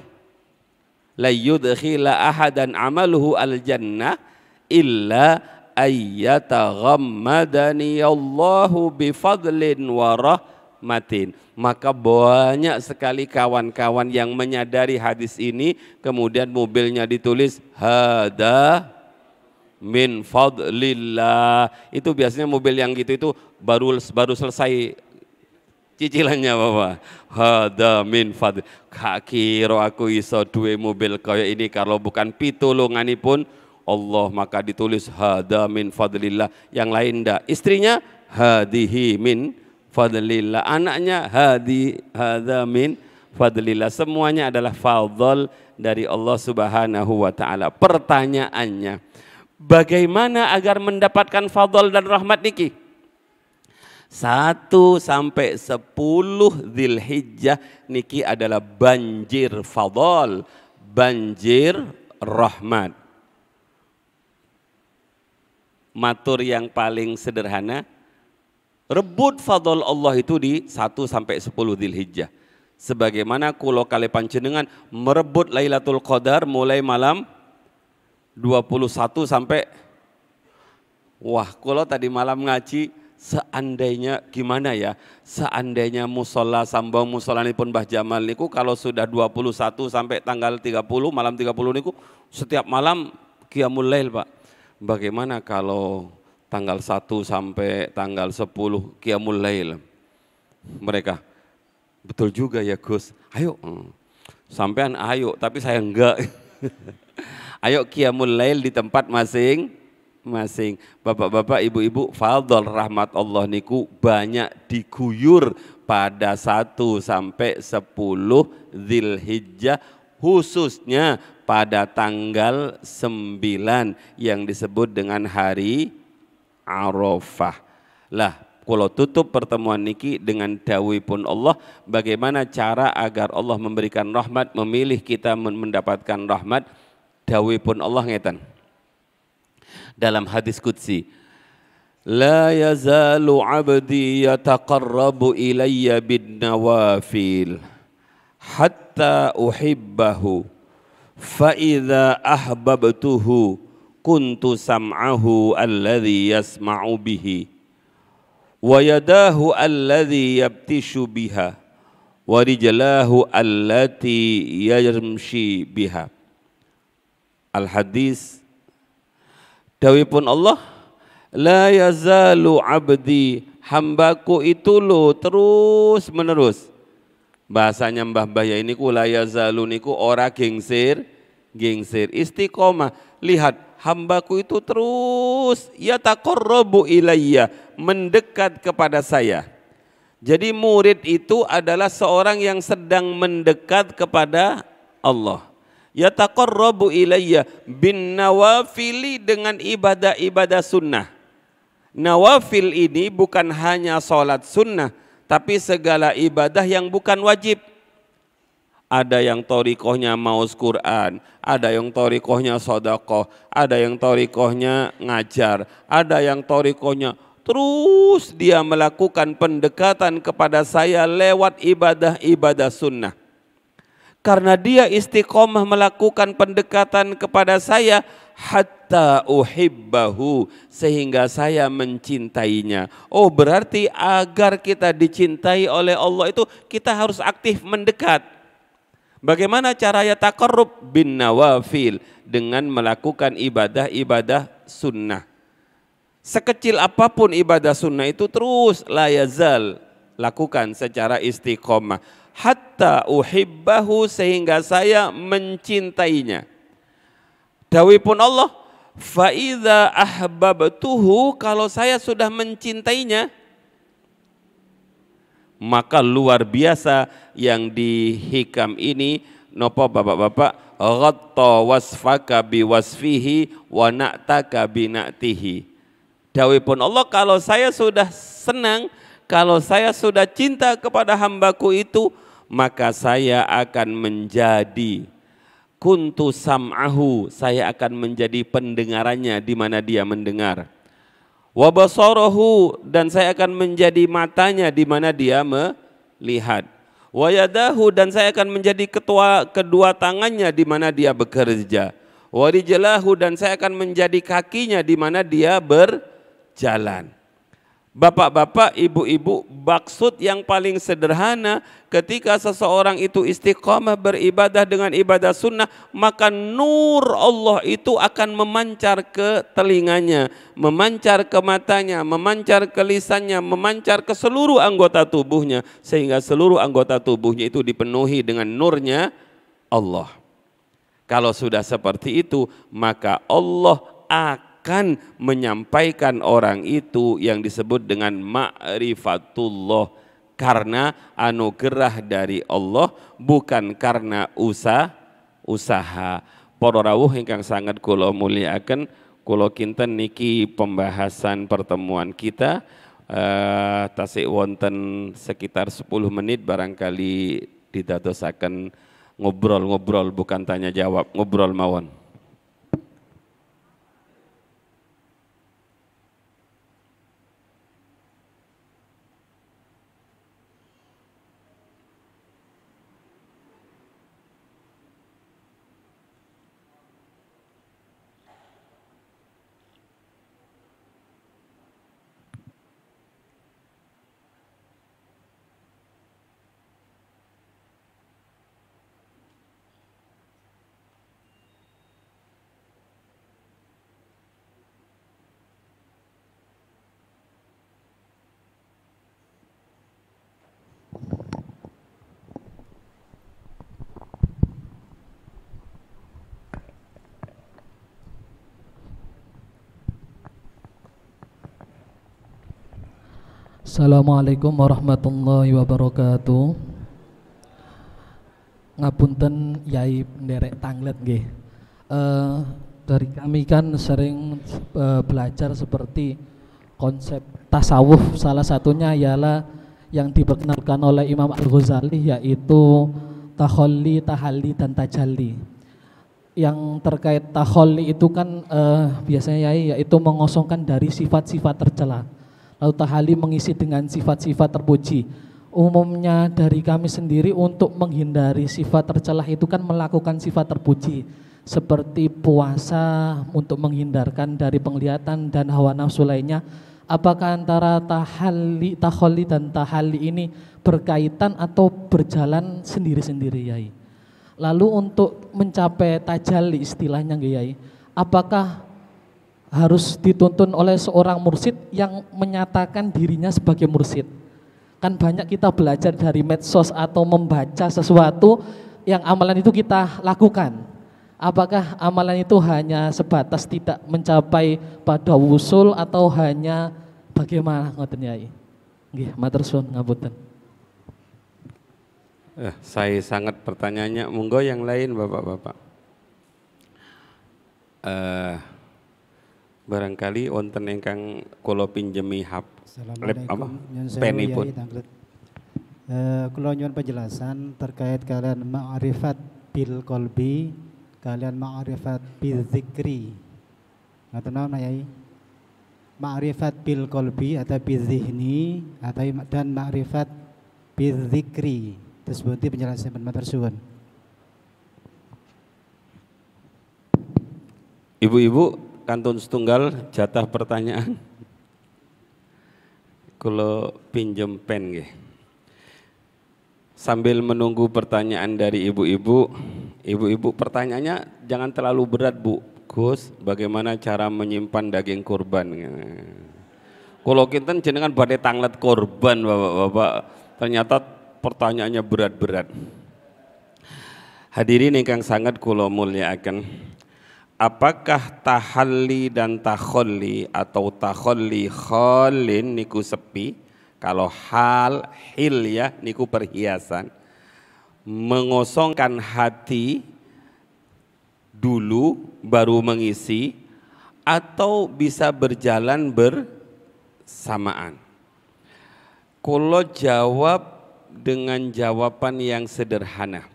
[SPEAKER 1] La yudkhila ahadan amaluhu al-jannah illa ayyataghammadani Allahu bifadlin wa rahmatin. Maka banyak sekali kawan-kawan yang menyadari hadis ini, kemudian mobilnya ditulis hada min fadlillah. Itu biasanya mobil yang gitu itu baru selesai cicilannya Bapak. Hada min fadl. Kira aku iso duwe mobil kaya ini kalau bukan pitulunganipun Allah, maka ditulis hada min fadlillah. Yang lain ndak. Istrinya hadihi min fadlillah, anaknya hadza min fadlillah. Semuanya adalah fadl dari Allah Subhanahu wa taala. Pertanyaannya, bagaimana agar mendapatkan fadl dan rahmat niki? 1 sampai 10 Dzulhijjah niki adalah banjir fadl, banjir rahmat. Matur yang paling sederhana, rebut fadl Allah itu di 1 sampai 10 Dzulhijjah. Sebagaimana kula kali panjenengan merebut Lailatul Qadar mulai malam 21 sampai, wah kula tadi malam ngaji, seandainya gimana ya, seandainya musola sambang musolanipun Mbah Jamal niku kalau sudah 21 sampai tanggal 30, malam 30 niku setiap malam qiyamul lail Pak. Bagaimana kalau tanggal 1 sampai tanggal 10 qiyamul lail? Mereka, betul juga ya Gus, ayo. Sampean ayo, tapi saya enggak. Ayo qiyamul lail di tempat masing-masing. Bapak-bapak, ibu-ibu, fadhol rahmat Allah niku banyak diguyur pada 1 sampai 10 Dzulhijjah, khususnya pada tanggal 9 yang disebut dengan hari Arafah. Lah, kalau tutup pertemuan niki dengan dawuhipun Allah, bagaimana cara agar Allah memberikan rahmat, memilih kita mendapatkan rahmat. Dawuhipun Allah ngeten dalam hadis qudsi, la yazalu abdi yataqarrabu ilayya bin nawafil hatta uhibbahu fa idza ahbabtuhu kuntu sam'ahu alladhi yasma'u bihi wa yadahu alladhi yabtishu biha wa rijlahu allati yamshi biha. Al-hadis, dawuhipun Allah, la yazalu abdi, hambaku itu lo terus menerus. Bahasanya Mbah ya ini ku la yazalu niku ora gengsir, istiqomah. Lihat, hambaku itu terus yataqarrabu ilayya, mendekat kepada saya. Jadi murid itu adalah seorang yang sedang mendekat kepada Allah. Yataqarrabu ilayya bin nawafili, dengan ibadah-ibadah sunnah. Nawafil ini bukan hanya sholat sunnah, tapi segala ibadah yang bukan wajib. Ada yang thoriqohnya maus Quran, ada yang thoriqohnya sedekah, ada yang thoriqohnya ngajar, ada yang thoriqohnya terus dia melakukan pendekatan kepada saya lewat ibadah-ibadah sunnah. Karena dia istiqomah melakukan pendekatan kepada saya, hatta uhibbahu, sehingga saya mencintainya. Oh, berarti agar kita dicintai oleh Allah itu kita harus aktif mendekat. Bagaimana cara yataqarrub? Bin nawafil, dengan melakukan ibadah-ibadah sunnah. Sekecil apapun ibadah sunnah itu terus la yazal, lakukan secara istiqomah. Hatta uhibbahu, sehingga saya mencintainya. Dawuhipun Allah, fa idza ahbabtuhu, kalau saya sudah mencintainya, maka luar biasa yang di hikam ini nopo bapak-bapak, ghatta wasfaka biwasfihi wa na'taka bina'tihi. Dawuhipun Allah, kalau saya sudah senang, kalau saya sudah cinta kepada hambaku itu, maka saya akan menjadi kuntu sam'ahu, saya akan menjadi pendengarannya di mana dia mendengar. Wa basarahu, dan saya akan menjadi matanya di mana dia melihat. Wa yadahu, dan saya akan menjadi kedua tangannya di mana dia bekerja. Wa rijlahu, dan saya akan menjadi kakinya di mana dia berjalan. Bapak-bapak, ibu-ibu, maksud yang paling sederhana ketika seseorang itu istiqamah beribadah dengan ibadah sunnah, maka nur Allah itu akan memancar ke telinganya, memancar ke matanya, memancar ke lisannya, memancar ke seluruh anggota tubuhnya, sehingga seluruh anggota tubuhnya itu dipenuhi dengan nurnya Allah. Kalau sudah seperti itu, maka Allah akan menyampaikan orang itu yang disebut dengan ma'rifatullah, karena anugerah dari Allah, bukan karena usaha. Para rawuh ingkang sangat kula mulyakaken, kula kinten niki pembahasan pertemuan kita tasik wonten sekitar 10 menit, barangkali didadosaken ngobrol-ngobrol, bukan tanya jawab, ngobrol mawon.
[SPEAKER 2] Assalamualaikum warahmatullahi wabarakatuh. Ngapunten Yai nderek tanglet nggih. Dari kami kan sering belajar seperti konsep tasawuf, salah satunya ialah yang diperkenalkan oleh Imam Al-Ghazali, yaitu takhalli, tahalli, dan tajalli. Yang terkait takhalli itu kan biasanya yaitu mengosongkan dari sifat-sifat tercela, lalu tahalli mengisi dengan sifat-sifat terpuji. Umumnya dari kami sendiri untuk menghindari sifat tercela itu kan melakukan sifat terpuji, seperti puasa untuk menghindarkan dari penglihatan dan hawa nafsu lainnya. Apakah antara takhalli dan tahalli ini berkaitan atau berjalan sendiri-sendiri, Yai? Lalu untuk mencapai tajalli istilahnya, Yai, apakah harus dituntun oleh seorang mursyid yang menyatakan dirinya sebagai mursyid? Kan banyak kita belajar dari medsos atau membaca sesuatu yang amalan itu kita lakukan. Apakah amalan itu hanya sebatas tidak mencapai pada wusul atau hanya bagaimana, ngoten Yai? Nggih, matur suwun ngapunten.
[SPEAKER 1] Saya sangat pertanyaannya, monggo yang lain Bapak-bapak. Barangkali wonten ingkang kula pinjemi
[SPEAKER 3] Assalamualaikum.
[SPEAKER 1] Penipun.
[SPEAKER 3] Kula nyuwun penjelasan terkait kalian ma'rifat bil qalbi, kalian ma'rifat bil zikri. Ngaten naon Yai? Ma'rifat bil qalbi atau bil zihni atau dan ma'rifat bil zikri. Tersebut penjelasan matur suwun.
[SPEAKER 1] Ibu-ibu kantun setunggal jatah pertanyaan. Kula pinjem pen nggih. Sambil menunggu pertanyaan dari ibu-ibu, ibu-ibu pertanyaannya jangan terlalu berat Bu. Gus, bagaimana cara menyimpan daging kurban? Kalau kinten jenengan badhe tanglet kurban Bapak-bapak, ternyata pertanyaannya berat-berat. Hadirin ingkang sangat kula mulyakaken. Apakah tahalli dan takhalli atau takhalli khalin niku sepi? Kalau hal hilyah niku perhiasan. Mengosongkan hati dulu baru mengisi, atau bisa berjalan bersamaan. Kula jawab dengan jawaban yang sederhana.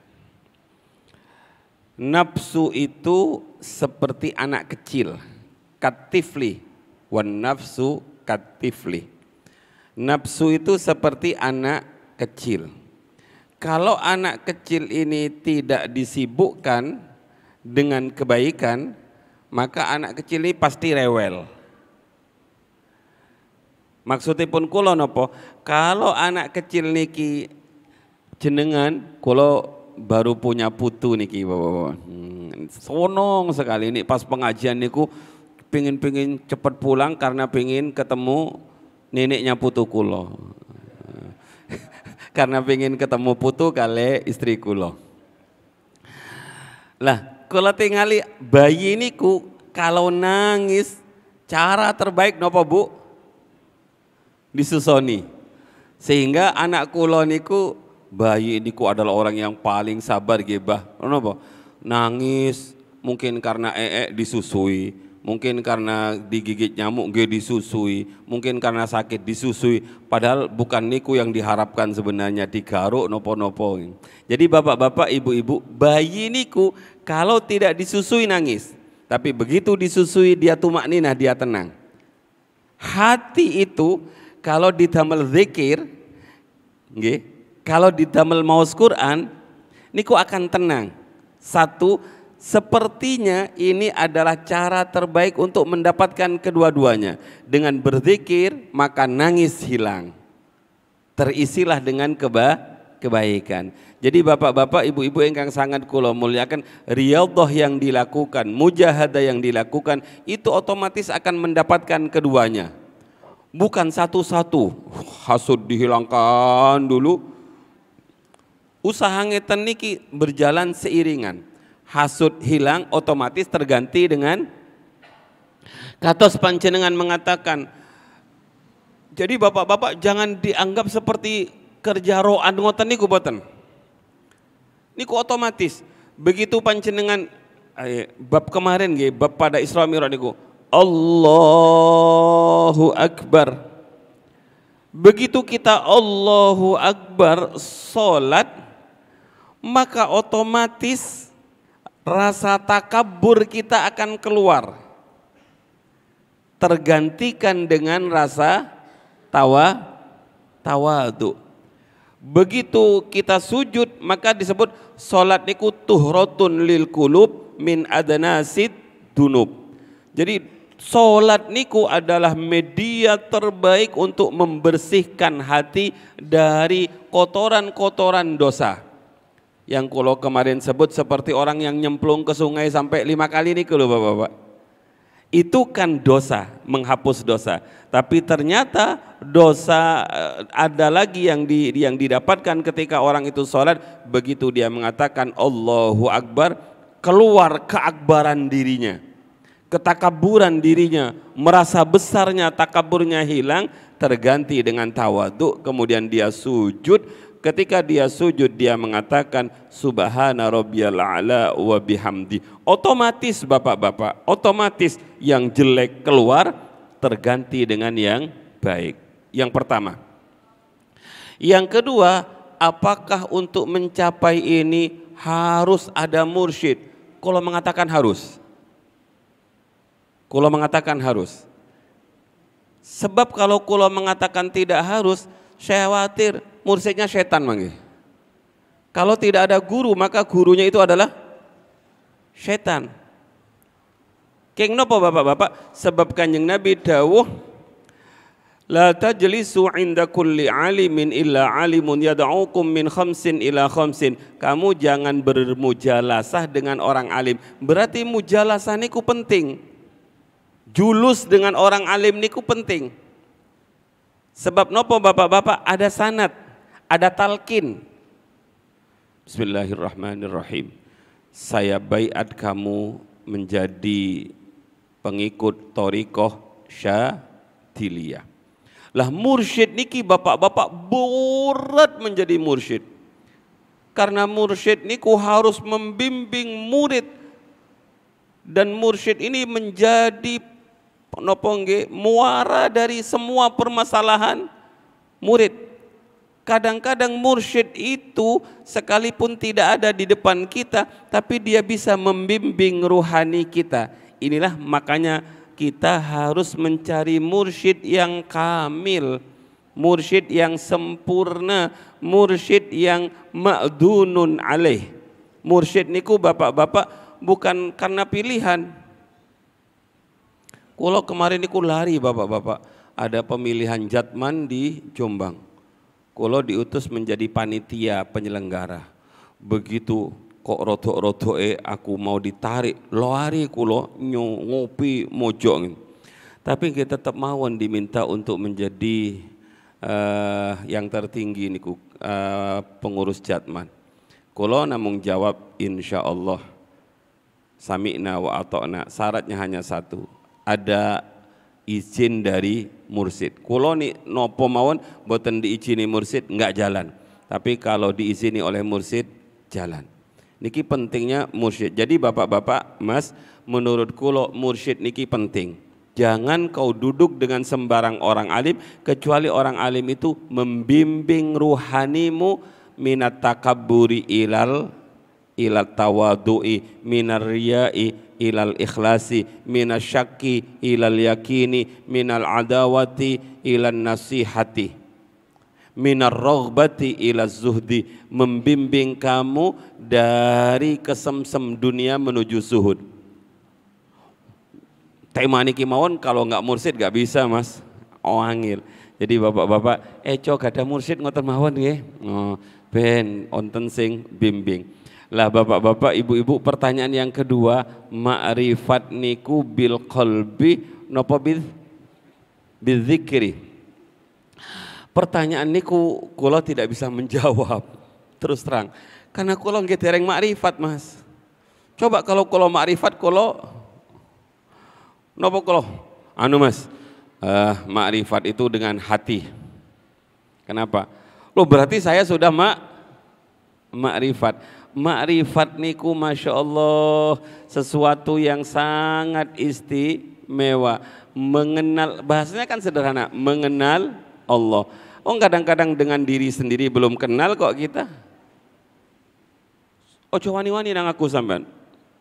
[SPEAKER 1] Nafsu itu seperti anak kecil, katifli, wan nafsu katifli. Nafsu itu seperti anak kecil. Kalau anak kecil ini tidak disibukkan dengan kebaikan, maka anak kecil ini pasti rewel. Maksudipun kula napa? Kalau anak kecil niki jenengan, kula baru punya putu niki Bapak. Sonong sekali nih pas pengajian niku pingin cepat pulang karena pingin ketemu neneknya putu kula. Karena pingin ketemu putu kali istri kula. Lah, kula tingali bayi niku kalau nangis cara terbaik napa Bu? Disusoni. Sehingga anak kula niku bayi niku adalah orang yang paling sabar nggih, Bah. Napa? Nangis mungkin karena disusui, mungkin karena digigit nyamuk nggih disusui, mungkin karena sakit disusui, padahal bukan niku yang diharapkan sebenarnya, digaruk nopo-nopo. Jadi bapak-bapak, ibu-ibu, bayi niku kalau tidak disusui nangis, tapi begitu disusui dia tumakninah, dia tenang. Hati itu kalau didamel zikir, nggih, kalau didamel maos Quran, niku akan tenang. Satu, sepertinya ini adalah cara terbaik untuk mendapatkan kedua-duanya. Dengan berzikir maka nangis hilang, terisilah dengan kebaikan. Jadi bapak-bapak, ibu-ibu ingkang sangat kula muliakan, riyadhah yang dilakukan, mujahadah yang dilakukan itu otomatis akan mendapatkan keduanya. Bukan satu-satu, hasud dihilangkan dulu. Usaha ngeten niki berjalan seiringan. Hasud hilang otomatis terganti dengan katos panjenengan mengatakan Jadi bapak-bapak jangan dianggap seperti kerja roan ngoten niku boten. Niku otomatis. Begitu panjenengan bab kemarin nggih, bab pada Isra Mi'raj niku Allahu Akbar. Begitu kita Allahu Akbar salat, maka otomatis rasa takabur kita akan keluar. Tergantikan dengan rasa tawadu. Begitu kita sujud maka disebut salat niku tuhratun lil qulub min adnasid dunub. Jadi salat niku adalah media terbaik untuk membersihkan hati dari kotoran-kotoran dosa. Yang kalau kemarin sebut seperti orang yang nyemplung ke sungai sampai 5 kali niku lho Bapak-bapak. Itu kan dosa, menghapus dosa. Tapi ternyata dosa ada lagi yang didapatkan ketika orang itu sholat. Begitu dia mengatakan Allahu Akbar, keluar keakbaran dirinya, ketakaburan dirinya, merasa besarnya, takaburnya hilang, terganti dengan tawadhu. Kemudian dia sujud. Ketika dia sujud dia mengatakan subhana rabbiyal a'la wa bihamdi. Otomatis bapak-bapak, otomatis yang jelek keluar terganti dengan yang baik. Yang pertama. Yang kedua, apakah untuk mencapai ini harus ada mursyid? Kalau mengatakan harus. Kalau mengatakan harus. Sebab kalau mengatakan tidak harus, saya khawatir mursyidnya setan manggih. Kalau tidak ada guru maka gurunya itu adalah setan. Keng nopo bapak-bapak? Sebab Kanjeng Nabi dawuh la tajlisu inda kulli alimin illa alimun yad'ukum min khamsin ila khamsin. Kamu jangan bermujalasah dengan orang alim. Berarti mujalasah niku penting. Julus dengan orang alim niku penting. Sebab nopo bapak-bapak? Ada sanad, ada talqin. Bismillahirrahmanirrahim. Saya baiat kamu menjadi pengikut thariqah Syadiliyah. Lah mursyid niki bapak-bapak berat menjadi mursyid. Karena mursyid niku harus membimbing murid. Dan mursyid ini menjadi muara dari semua permasalahan murid. Kadang-kadang mursyid itu sekalipun tidak ada di depan kita, tapi dia bisa membimbing ruhani kita. Inilah makanya kita harus mencari mursyid yang kamil, mursyid yang sempurna, mursyid yang ma'dunun alaih. Mursyid niku bapak-bapak bukan karena pilihan. Kalau kemarin niku lari bapak-bapak, ada pemilihan jatman di Jombang. Kulo diutus menjadi panitia penyelenggara. Begitu kok rodok-rodok aku mau ditarik, lari kulo ngopi mojok. Tapi kita tetap mawon diminta untuk menjadi yang tertinggi niku pengurus jatman. Kulo namung jawab insya Allah sami'na wa ata'na. Syaratnya hanya satu, ada izin dari mursyid. Kulo nih nopo mawon boten diizini mursyid enggak jalan. Tapi kalau diizini oleh mursyid jalan. Niki pentingnya mursyid. Jadi bapak-bapak, Mas, menurut kulo mursyid niki penting. Jangan kau duduk dengan sembarang orang alim kecuali orang alim itu membimbing ruhanimu minat takabburi ilal tawadu'i, minar riya'i ilal ikhlasi, minas syakki ilal yakini, minal adawati ilal nasihati, minar raghbati ilal zuhdi. Membimbing kamu dari kesemsem dunia menuju zuhud. Tema niki mawon kalau nggak mursyid nggak bisa, Mas. Angil. Jadi bapak-bapak, cok ada mursyid ngoten mawon nggih. Ben onten sing bimbing. Lah bapak-bapak, ibu-ibu, pertanyaan yang kedua, ma'rifat niku bil qalbi napa bil zikri. Pertanyaan niku kula tidak bisa menjawab terus terang karena kula nggih dereng ma'rifat, Mas. Coba kalau kula ma'rifat kula napa kula anu, Mas, Ma'rifat itu dengan hati. Kenapa? Loh berarti saya sudah ma'rifat. Ma'rifat niku Masya Allah sesuatu yang sangat istimewa. Mengenal, bahasanya kan sederhana, mengenal Allah. Oh kadang-kadang dengan diri sendiri belum kenal kok kita. Ojo wani-wani nang aku sampean.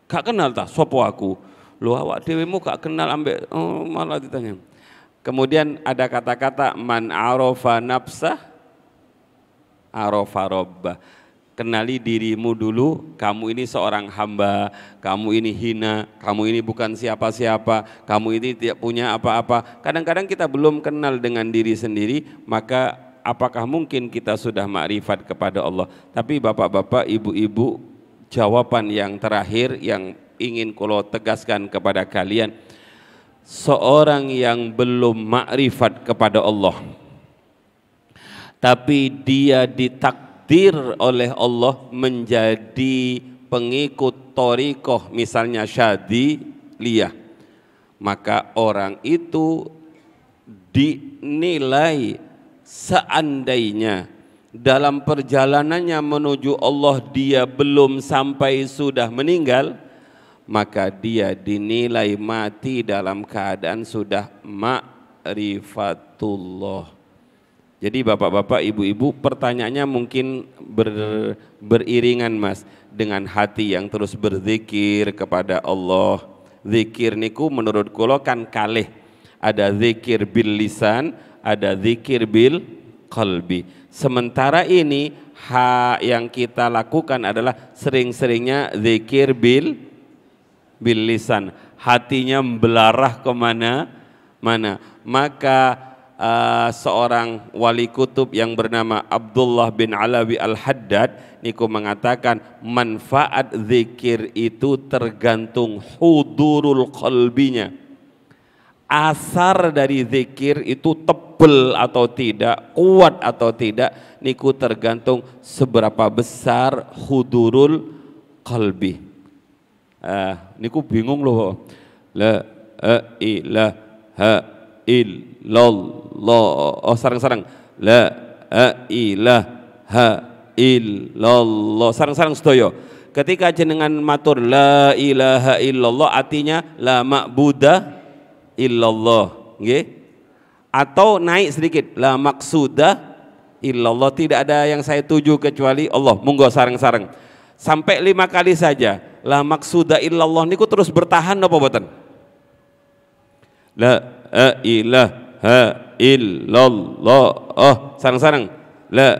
[SPEAKER 1] Gak kenal ta sopo aku. Lho awak dhewemu gak kenal ambek malah ditanya. Kemudian ada kata-kata man arafa nafsah arafa rabbah. Kenali dirimu dulu, kamu ini seorang hamba, kamu ini hina, kamu ini bukan siapa-siapa, kamu ini tidak punya apa-apa. Kadang-kadang kita belum kenal dengan diri sendiri, maka apakah mungkin kita sudah makrifat kepada Allah? Tapi bapak-bapak, ibu-ibu, jawaban yang terakhir yang ingin kulo tegaskan kepada kalian, seorang yang belum makrifat kepada Allah tapi dia ditakdir oleh Allah menjadi pengikut thariqah misalnya syadziliyah, maka orang itu dinilai seandainya dalam perjalanannya menuju Allah dia belum sampai sudah meninggal, maka dia dinilai mati dalam keadaan sudah ma'rifatullah. Jadi bapak-bapak, ibu-ibu, pertanyaannya mungkin beriringan mas dengan hati yang terus berzikir kepada Allah. Zikir niku menurut kula kan kalih. Ada zikir bil lisan, ada zikir bil qalbi. Sementara ini yang kita lakukan adalah sering-seringnya zikir bil lisan, hatinya belarah kemana-mana. Maka seorang wali kutub yang bernama Abdullah bin Alawi Al-Haddad niku mengatakan manfaat zikir itu tergantung hudurul qalbinya. Asar dari zikir itu tebel atau tidak, kuat atau tidak, niku tergantung seberapa besar hudurul qalbi. Niku bingung loh. La ilaha illallah. Oh sarang-sarang. La ilaha illallah. Sarang-sarang sedaya. Ketika jenengan matur la ilaha illallah artinya la ma'budah illallah, nggih. Atau naik sedikit la maqsudah illallah, tidak ada yang saya tuju kecuali Allah. Monggo sarang-sarang. Sampai 5 kali saja. La maqsudah illallah niku terus bertahan apa mboten? La ilaha illallah. Oh, sarang-sarang. La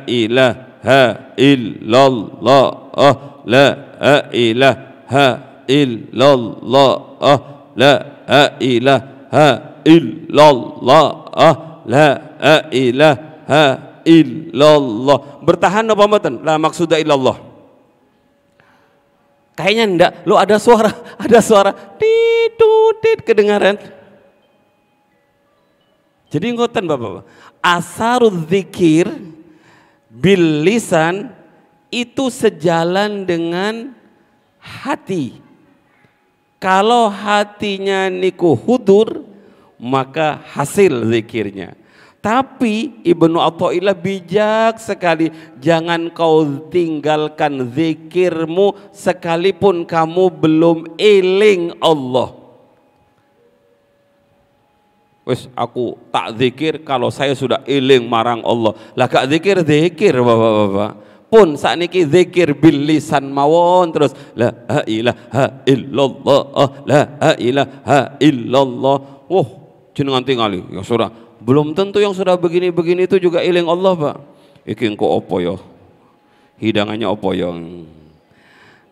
[SPEAKER 1] ilaha illallah. Oh, la ilaha illallah. Oh, la ilaha illallah. Oh, la ilaha illallah. Bertahan apa mboten? La maqsudah illallah. Kayaknya enggak. Lo ada suara tit kedengaran. Jadi ngoten Bapak-bapak, asarul zikir bil lisan itu sejalan dengan hati. Kalau hatinya niku hudur, maka hasil zikirnya. Tapi Ibnu Athaillah bijak sekali, jangan kau tinggalkan zikirmu sekalipun kamu belum eling Allah. Wes aku tak zikir kalau saya sudah eling marang Allah. Lah gak zikir bapak-bapak. Pun sakniki zikir bil lisan mawon terus la ilaha illallah, la ilaha illallah. Wah, jenengan tingali ya sudah. Belum tentu yang sudah begini-begini itu juga eling Allah, Pak. Iki engko opo ya? Hidangannya opo ya?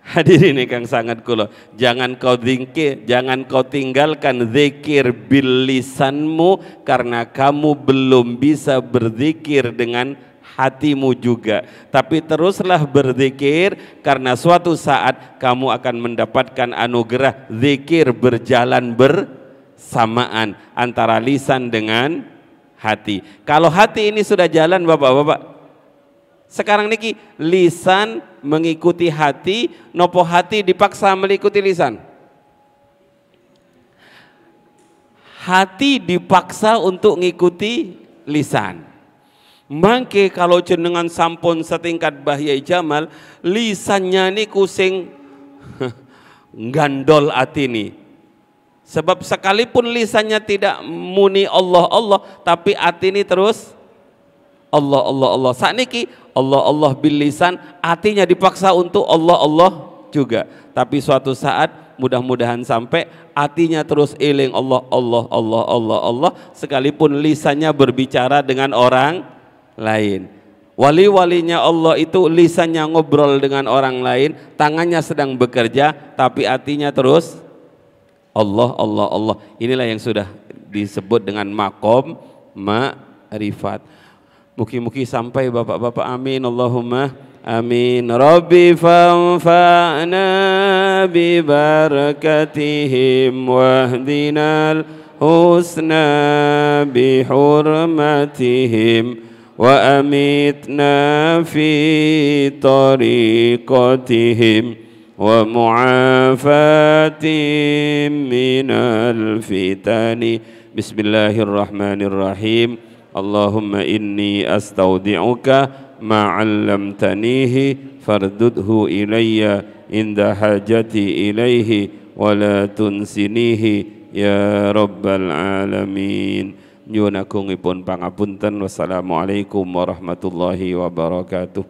[SPEAKER 1] Hadirin ingkang sangat kula, jangan kau tinggalkan zikir bil lisanmu karena kamu belum bisa berzikir dengan hatimu juga. Tapi teruslah berzikir karena suatu saat kamu akan mendapatkan anugerah zikir berjalan bersamaan antara lisan dengan hati. Kalau hati ini sudah jalan bapak-bapak, sekarang niki lisan mengikuti hati, nopo hati dipaksa mengikuti lisan. hati dipaksa untuk ngikuti lisan. Mangke kalau jenengan sampun setingkat Bahyai Jamal, lisannya ini kusing gandol atini. Sebab sekalipun lisannya tidak muni Allah Allah, tapi atini terus Allah Allah Allah. Sakniki Allah Allah bil lisan, hatinya dipaksa untuk Allah Allah juga. Tapi suatu saat mudah-mudahan sampai hatinya terus eling Allah Allah Allah Allah Allah, sekalipun lisannya berbicara dengan orang lain. Wali-walinya Allah itu lisannya ngobrol dengan orang lain, tangannya sedang bekerja, tapi hatinya terus Allah Allah Allah. Inilah yang sudah disebut dengan makom ma'rifat. Mugi-mugi sampai bapak-bapak, amin Allahumma amin. Rabbi fanfa'na bi barakatihim wahdinal husna bi hurmatihim wa amitna fi tariqatihim wa mu'afatim minal fitani. Bismillahirrahmanirrahim. Allahumma inni astaudi'uka ma'allamtanihi fardudhu ilayya inda hajati ilayhi wa la tunsinihi ya rabbal alamin. Nyuwun agungipun pangapunten. Wassalamualaikum warahmatullahi wabarakatuh.